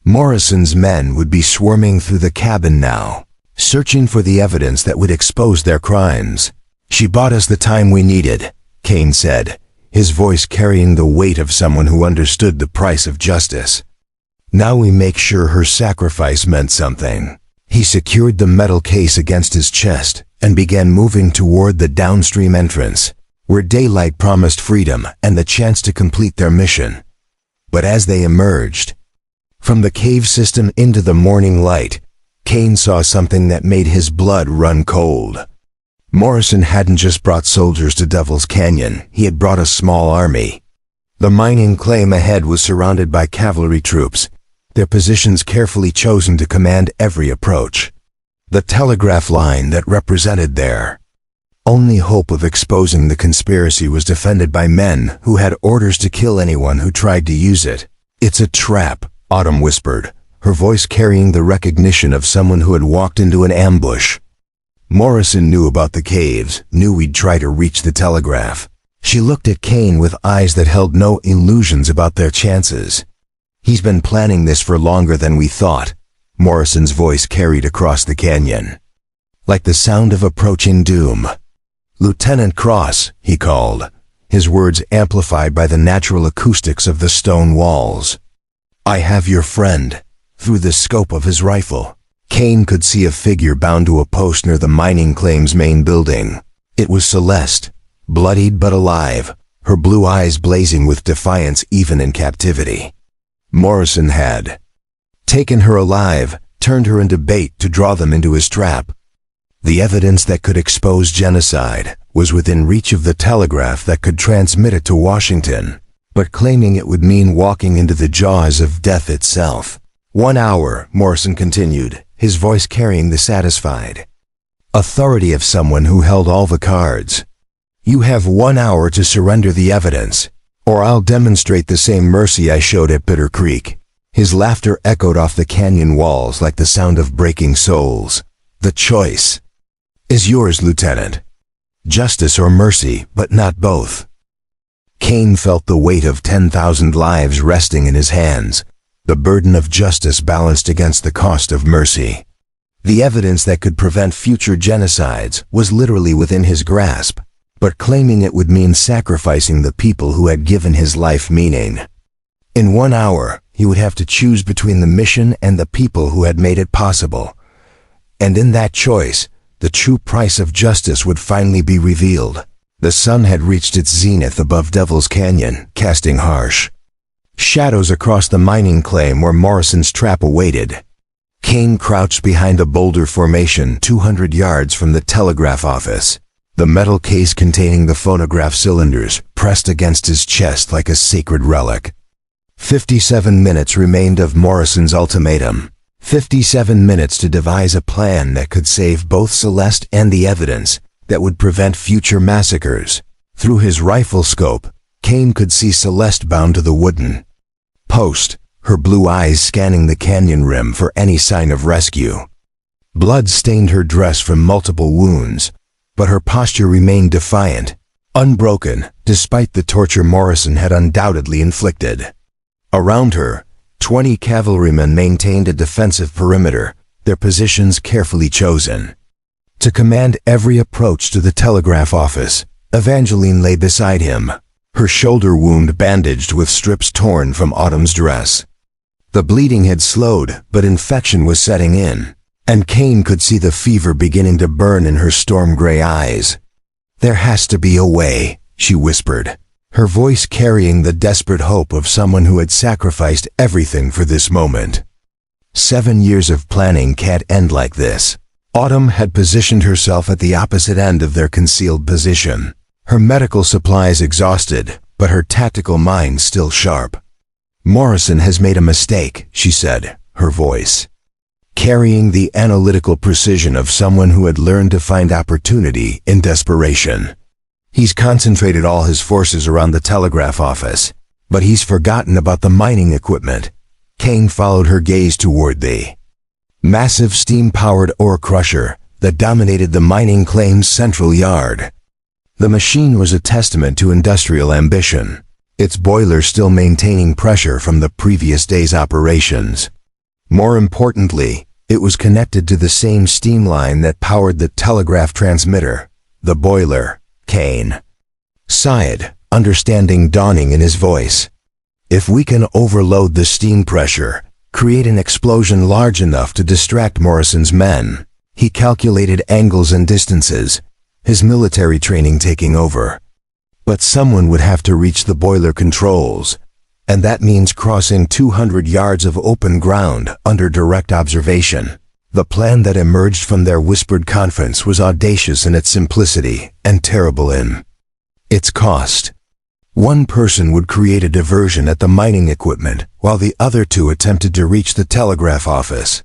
S1: Morrison's men would be swarming through the cabin now, searching for the evidence that would expose their crimes. "She bought us the time we needed," Kane said, his voice carrying the weight of someone who understood the price of justice. "Now we make sure her sacrifice meant something." He secured the metal case against his chest and began moving toward the downstream entrance, where daylight promised freedom and the chance to complete their mission. But as they emerged from the cave system into the morning light, Kane saw something that made his blood run cold. Morrison hadn't just brought soldiers to Devil's Canyon, he had brought a small army. The mining claim ahead was surrounded by cavalry troops, their positions carefully chosen to command every approach. The telegraph line that represented their only hope of exposing the conspiracy was defended by men who had orders to kill anyone who tried to use it. "It's a trap," Autumn whispered, her voice carrying the recognition of someone who had walked into an ambush. Morrison knew about the caves, knew we'd try to reach the telegraph. She looked at Kane with eyes that held no illusions about their chances. "He's been planning this for longer than we thought," Morrison's voice carried across the canyon, like the sound of approaching doom. "Lieutenant Cross," he called, his words amplified by the natural acoustics of the stone walls. "I have your friend." Through the scope of his rifle, Kane could see a figure bound to a post near the mining claim's main building. It was Celeste, bloodied but alive, her blue eyes blazing with defiance even in captivity. Morrison had taken her alive, turned her into bait to draw them into his trap. The evidence that could expose genocide was within reach of the telegraph that could transmit it to Washington. but claiming it would mean walking into the jaws of death itself. 1 hour, Morrison continued, his voice carrying the satisfied authority of someone who held all the cards. You have 1 hour to surrender the evidence, or I'll demonstrate the same mercy I showed at Bitter Creek. His laughter echoed off the canyon walls like the sound of breaking souls. The choice is yours, Lieutenant. Justice or mercy, but not both. Kane felt the weight of 10,000 lives resting in his hands, the burden of justice balanced against the cost of mercy. The evidence that could prevent future genocides was literally within his grasp, but claiming it would mean sacrificing the people who had given his life meaning. In 1 hour, he would have to choose between the mission and the people who had made it possible. And in that choice, the true price of justice would finally be revealed. The sun had reached its zenith above Devil's Canyon, casting harsh shadows across the mining claim where Morrison's trap awaited. Kane crouched behind a boulder formation 200 yards from the telegraph office, the metal case containing the phonograph cylinders pressed against his chest like a sacred relic. 57 minutes remained of Morrison's ultimatum. 57 minutes to devise a plan that could save both Celeste and the evidence that would prevent future massacres. Through his rifle scope, Kane could see Celeste bound to the wooden post, her blue eyes scanning the canyon rim for any sign of rescue. Blood stained her dress from multiple wounds, but her posture remained defiant, unbroken, despite the torture Morrison had undoubtedly inflicted. Around her, 20 cavalrymen maintained a defensive perimeter, their positions carefully chosen. To command every approach to the telegraph office, Evangeline lay beside him, her shoulder wound bandaged with strips torn from Autumn's dress. The bleeding had slowed, but infection was setting in, and Kane could see the fever beginning to burn in her storm-gray eyes. "There has to be a way," she whispered, her voice carrying the desperate hope of someone who had sacrificed everything for this moment. 7 years of planning can't end like this. Autumn had positioned herself at the opposite end of their concealed position, her medical supplies exhausted, but her tactical mind still sharp. "Morrison has made a mistake," she said, her voice carrying the analytical precision of someone who had learned to find opportunity in desperation. "He's concentrated all his forces around the telegraph office, but he's forgotten about the mining equipment." Kane followed her gaze toward the massive steam-powered ore crusher that dominated the mining claim's central yard. The machine was a testament to industrial ambition, its boiler still maintaining pressure from the previous day's operations. More importantly, it was connected to the same steam line that powered the telegraph transmitter, the boiler. Kane sighed, understanding dawning in his voice. "If we can overload the steam pressure, create an explosion large enough to distract Morrison's men." He calculated angles and distances, his military training taking over. But someone would have to reach the boiler controls, and that means crossing 200 yards of open ground under direct observation. The plan that emerged from their whispered conference was audacious in its simplicity and terrible in its cost. One person would create a diversion at the mining equipment, while the other two attempted to reach the telegraph office.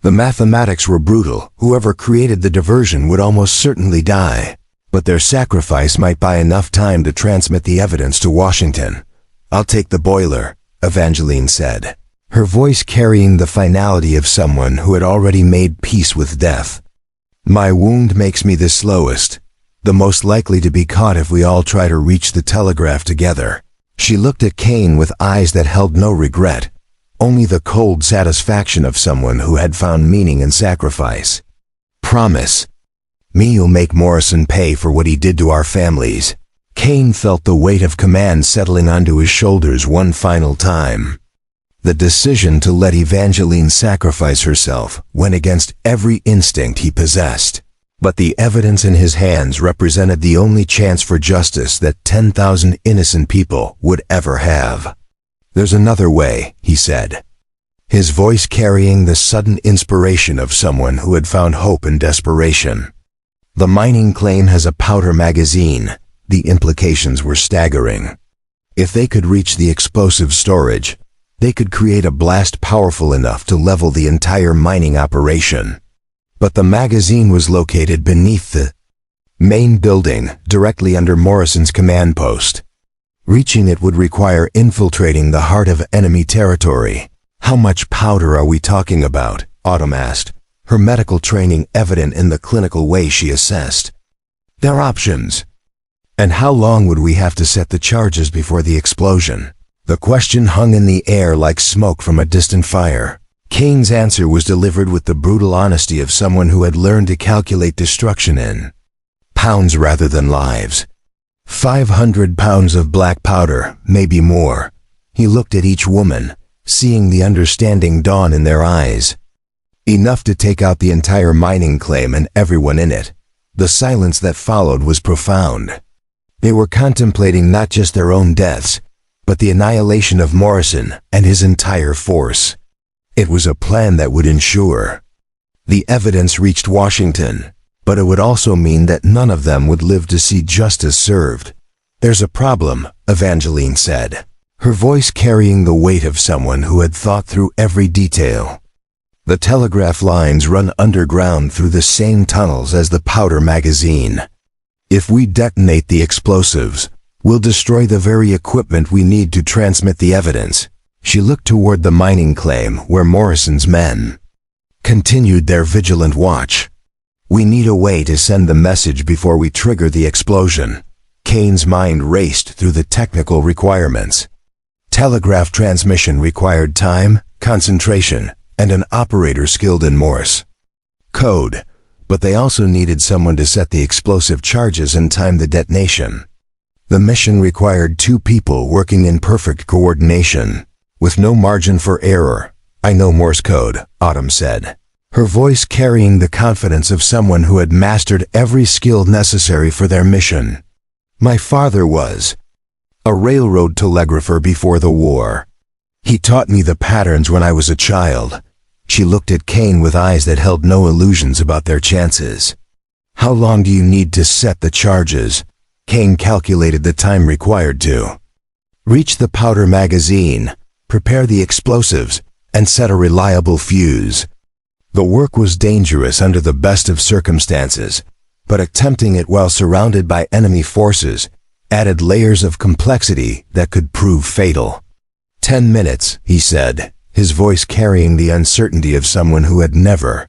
S1: The mathematics were brutal. Whoever created the diversion would almost certainly die, but their sacrifice might buy enough time to transmit the evidence to Washington. "I'll take the boiler," Evangeline said, her voice carrying the finality of someone who had already made peace with death. "My wound makes me the slowest, the most likely to be caught if we all try to reach the telegraph together." She looked at Kane with eyes that held no regret, only the cold satisfaction of someone who had found meaning in sacrifice. "Promise me you'll make Morrison pay for what he did to our families." Kane felt the weight of command settling onto his shoulders one final time. The decision to let Evangeline sacrifice herself went against every instinct he possessed. But the evidence in his hands represented the only chance for justice that 10,000 innocent people would ever have. "There's another way," he said, his voice carrying the sudden inspiration of someone who had found hope in desperation. "The mining claim has a powder magazine." The implications were staggering. If they could reach the explosive storage, they could create a blast powerful enough to level the entire mining operation. But the magazine was located beneath the main building, directly under Morrison's command post. Reaching it would require infiltrating the heart of enemy territory. How much powder are we talking about? Autumn asked, her medical training evident in the clinical way she assessed their options. And how long would we have to set the charges before the explosion? The question hung in the air like smoke from a distant fire. Kane's answer was delivered with the brutal honesty of someone who had learned to calculate destruction in pounds rather than lives. 500 pounds of black powder, maybe more. He looked at each woman, seeing the understanding dawn in their eyes. Enough to take out the entire mining claim and everyone in it. The silence that followed was profound. They were contemplating not just their own deaths, but the annihilation of Morrison and his entire force. It was a plan that would ensure the evidence reached Washington, but it would also mean that none of them would live to see justice served. There's a problem, Evangeline said, her voice carrying the weight of someone who had thought through every detail. The telegraph lines run underground through the same tunnels as the powder magazine. If we detonate the explosives, we'll destroy the very equipment we need to transmit the evidence. She looked toward the mining claim where Morrison's men continued their vigilant watch. We need a way to send the message before we trigger the explosion. Kane's mind raced through the technical requirements. Telegraph transmission required time, concentration, and an operator skilled in Morse code, but they also needed someone to set the explosive charges and time the detonation. The mission required 2 people working in perfect coordination, with no margin for error. I know Morse code, Autumn said, her voice carrying the confidence of someone who had mastered every skill necessary for their mission. My father was a railroad telegrapher before the war. He taught me the patterns when I was a child. She looked at Kane with eyes that held no illusions about their chances. How long do you need to set the charges? Kane calculated the time required to reach the powder magazine, prepare the explosives, and set a reliable fuse. The work was dangerous under the best of circumstances, but attempting it while surrounded by enemy forces added layers of complexity that could prove fatal. 10 minutes, he said, his voice carrying the uncertainty of someone who had never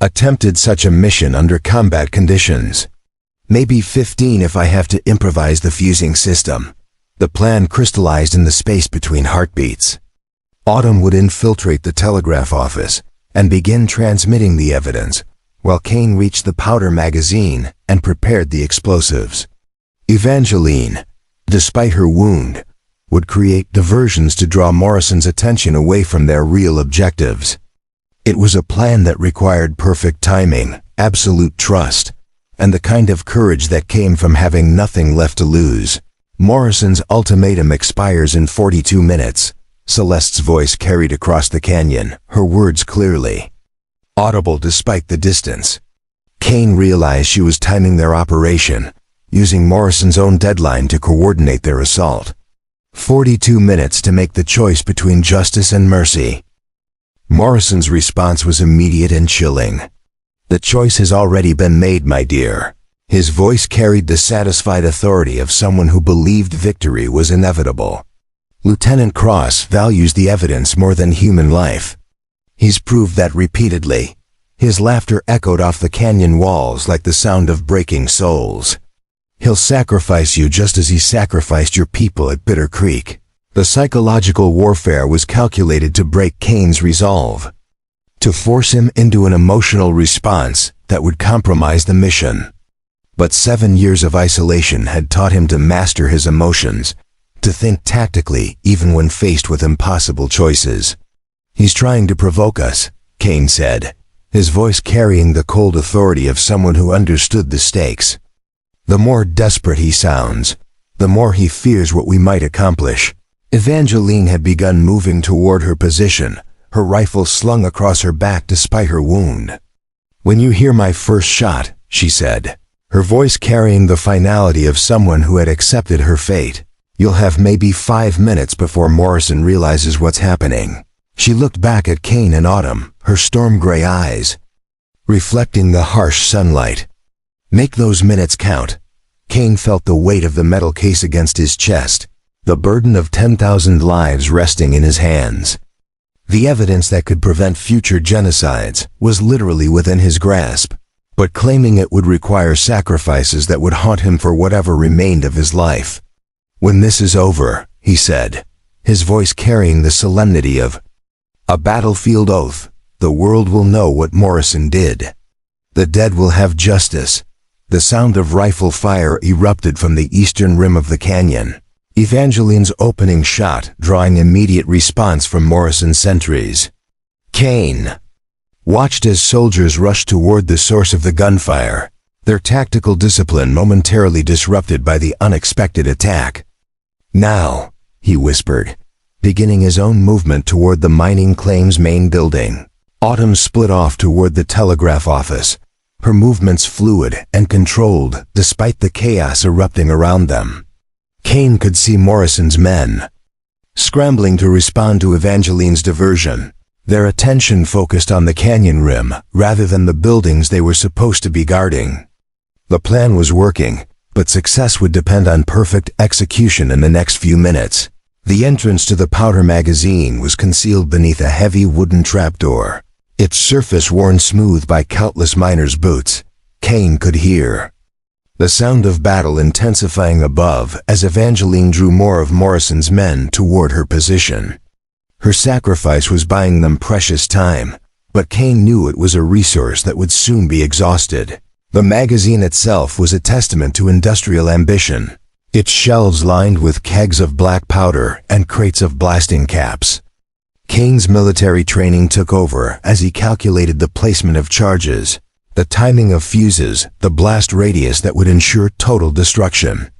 S1: attempted such a mission under combat conditions. Maybe 15 if I have to improvise the fusing system. The plan crystallized in the space between heartbeats. Autumn would infiltrate the telegraph office and begin transmitting the evidence, while Kane reached the powder magazine and prepared the explosives. Evangeline, despite her wound, would create diversions to draw Morrison's attention away from their real objectives. It was a plan that required perfect timing, absolute trust, and the kind of courage that came from having nothing left to lose. Morrison's ultimatum expires in 42 minutes. Celeste's voice carried across the canyon, her words clearly audible despite the distance. Kane realized she was timing their operation, using Morrison's own deadline to coordinate their assault. 42 minutes to make the choice between justice and mercy. Morrison's response was immediate and chilling. The choice has already been made, my dear. His voice carried the satisfied authority of someone who believed victory was inevitable. Lieutenant Cross values the evidence more than human life. He's proved that repeatedly. His laughter echoed off the canyon walls like the sound of breaking souls. He'll sacrifice you just as he sacrificed your people at Bitter Creek. The psychological warfare was calculated to break Kane's resolve, to force him into an emotional response that would compromise the mission. But 7 years of isolation had taught him to master his emotions, to think tactically even when faced with impossible choices. He's trying to provoke us, Kane said, his voice carrying the cold authority of someone who understood the stakes. The more desperate he sounds, the more he fears what we might accomplish. Evangeline had begun moving toward her position, her rifle slung across her back despite her wound. When you hear my first shot, she said, her voice carrying the finality of someone who had accepted her fate. You'll have maybe 5 minutes before Morrison realizes what's happening. She looked back at Kane and Autumn, her storm-gray eyes reflecting the harsh sunlight. Make those minutes count. Kane felt the weight of the metal case against his chest, the burden of 10,000 lives resting in his hands. The evidence that could prevent future genocides was literally within his grasp, but claiming it would require sacrifices that would haunt him for whatever remained of his life. When this is over, he said, his voice carrying the solemnity of a battlefield oath, the world will know what Morrison did. The dead will have justice. The sound of rifle fire erupted from the eastern rim of the canyon. Evangeline's opening shot drawing immediate response from Morrison's sentries. Kane watched as soldiers rushed toward the source of the gunfire, their tactical discipline momentarily disrupted by the unexpected attack. Now, he whispered, beginning his own movement toward the mining claim's main building. Autumn split off toward the telegraph office, her movements fluid and controlled despite the chaos erupting around them. Kane could see Morrison's men scrambling to respond to Evangeline's diversion, their attention focused on the canyon rim rather than the buildings they were supposed to be guarding. The plan was working, but success would depend on perfect execution in the next few minutes. The entrance to the powder magazine was concealed beneath a heavy wooden trapdoor, its surface worn smooth by countless miners' boots. Kane could hear the sound of battle intensifying above as Evangeline drew more of Morrison's men toward her position. Her sacrifice was buying them precious time, but Kane knew it was a resource that would soon be exhausted. The magazine itself was a testament to industrial ambition, its shelves lined with kegs of black powder and crates of blasting caps. Kane's military training took over as he calculated the placement of charges, the timing of fuses, the blast radius that would ensure total destruction.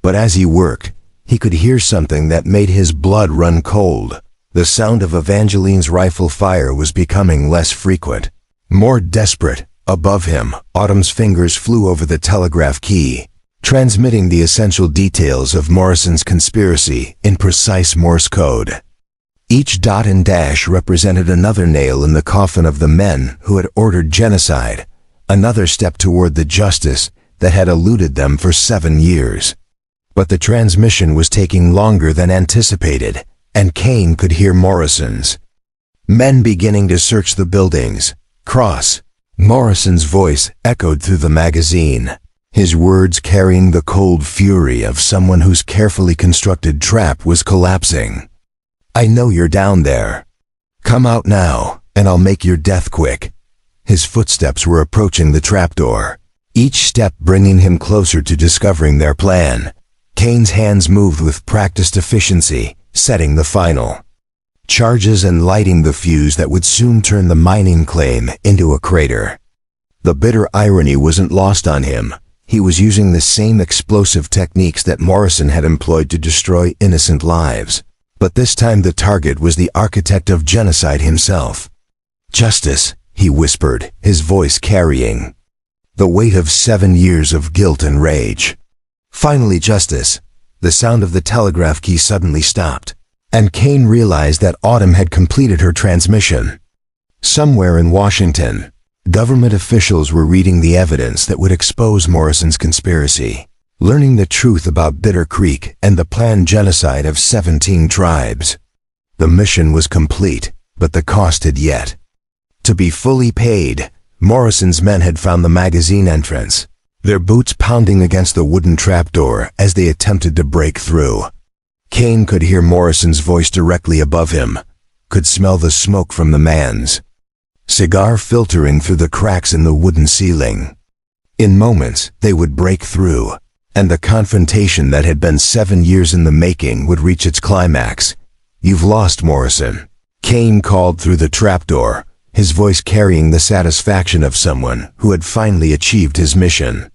S1: But as he worked, he could hear something that made his blood run cold. The sound of Evangeline's rifle fire was becoming less frequent, more desperate. Above him, Autumn's fingers flew over the telegraph key, transmitting the essential details of Morrison's conspiracy in precise Morse code. Each dot and dash represented another nail in the coffin of the men who had ordered genocide, another step toward the justice that had eluded them for 7 years. But the transmission was taking longer than anticipated, and Kane could hear Morrison's men beginning to search the buildings. Cross. Morrison's voice echoed through the magazine, his words carrying the cold fury of someone whose carefully constructed trap was collapsing. I know you're down there. Come out now, and I'll make your death quick. His footsteps were approaching the trapdoor, each step bringing him closer to discovering their plan. Kane's hands moved with practiced efficiency, setting the final charges and lighting the fuse that would soon turn the mining claim into a crater. The bitter irony wasn't lost on him. He was using the same explosive techniques that Morrison had employed to destroy innocent lives. But this time the target was the architect of genocide himself. Justice, he whispered, his voice carrying the weight of 7 years of guilt and rage. Finally, justice. The sound of the telegraph key suddenly stopped, and Kane realized that Autumn had completed her transmission. Somewhere in Washington, government officials were reading the evidence that would expose Morrison's conspiracy, learning the truth about Bitter Creek and the planned genocide of 17 tribes. The mission was complete, but the cost had yet to be fully paid. Morrison's men had found the magazine entrance, their boots pounding against the wooden trapdoor as they attempted to break through. Kane could hear Morrison's voice directly above him, could smell the smoke from the man's cigar filtering through the cracks in the wooden ceiling. In moments, they would break through, and the confrontation that had been 7 years in the making would reach its climax. You've lost, Morrison. Kane called through the trapdoor, his voice carrying the satisfaction of someone who had finally achieved his mission.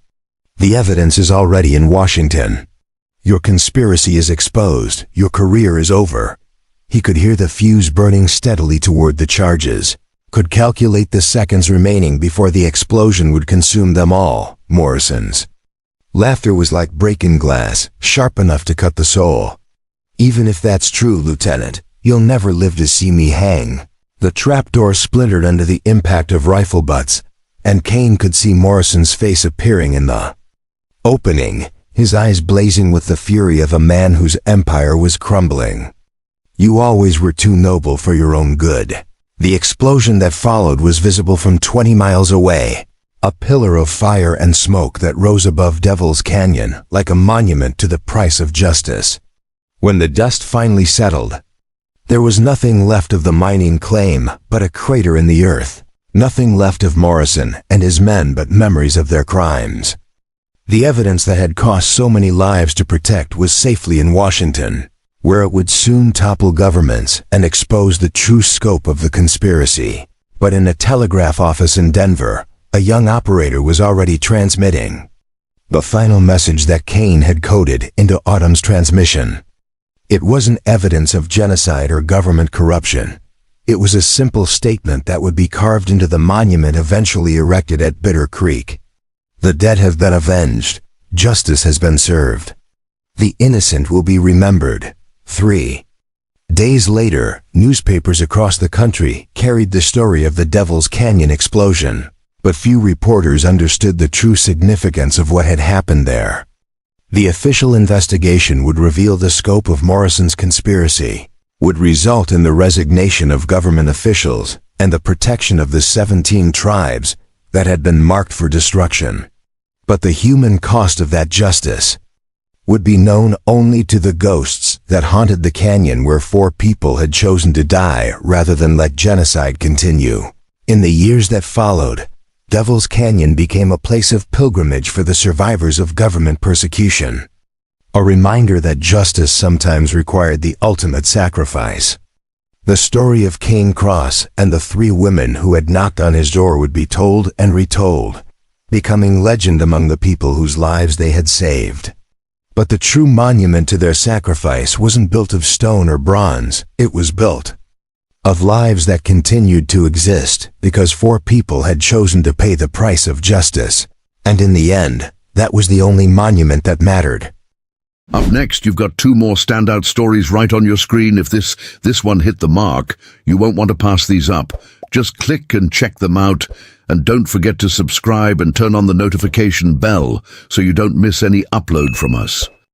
S1: The evidence is already in Washington. Your conspiracy is exposed. Your career is over. He could hear the fuse burning steadily toward the charges, could calculate the seconds remaining before the explosion would consume them all. Morrison's Laughter was like breaking glass, sharp enough to cut the soul. Even if that's true, Lieutenant, you'll never live to see me hang. The trapdoor splintered under the impact of rifle butts, and Kane could see Morrison's face appearing in the opening, his eyes blazing with the fury of a man whose empire was crumbling. You always were too noble for your own good. The explosion that followed was visible from 20 miles away, a pillar of fire and smoke that rose above Devil's Canyon like a monument to the price of justice. When the dust finally settled, there was nothing left of the mining claim but a crater in the earth, nothing left of Morrison and his men but memories of their crimes. The evidence that had cost so many lives to protect was safely in Washington, where it would soon topple governments and expose the true scope of the conspiracy. But in a telegraph office in Denver, a young operator was already transmitting the final message that Kane had coded into Autumn's transmission. It wasn't evidence of genocide or government corruption. It was a simple statement that would be carved into the monument eventually erected at Bitter Creek. The dead have been avenged. Justice has been served. The innocent will be remembered. 3 days later, newspapers across the country carried the story of the Devil's Canyon explosion, but few reporters understood the true significance of what had happened there. The official investigation would reveal the scope of Morrison's conspiracy, would result in the resignation of government officials and the protection of the 17 tribes that had been marked for destruction. But the human cost of that justice would be known only to the ghosts that haunted the canyon where 4 people had chosen to die rather than let genocide continue. In the years that followed, Devil's Canyon became a place of pilgrimage for the survivors of government persecution, a reminder that justice sometimes required the ultimate sacrifice. The story of Kane Cross and the 3 women who had knocked on his door would be told and retold, becoming legend among the people whose lives they had saved. But the true monument to their sacrifice wasn't built of stone or bronze, it was built of lives that continued to exist because 4 people had chosen to pay the price of justice. And in the end, that was the only monument that mattered.
S2: Up next, you've got 2 more standout stories right on your screen. If this one hit the mark, you won't want to pass these up. Just click and check them out. And don't forget to subscribe and turn on the notification bell so you don't miss any upload from us.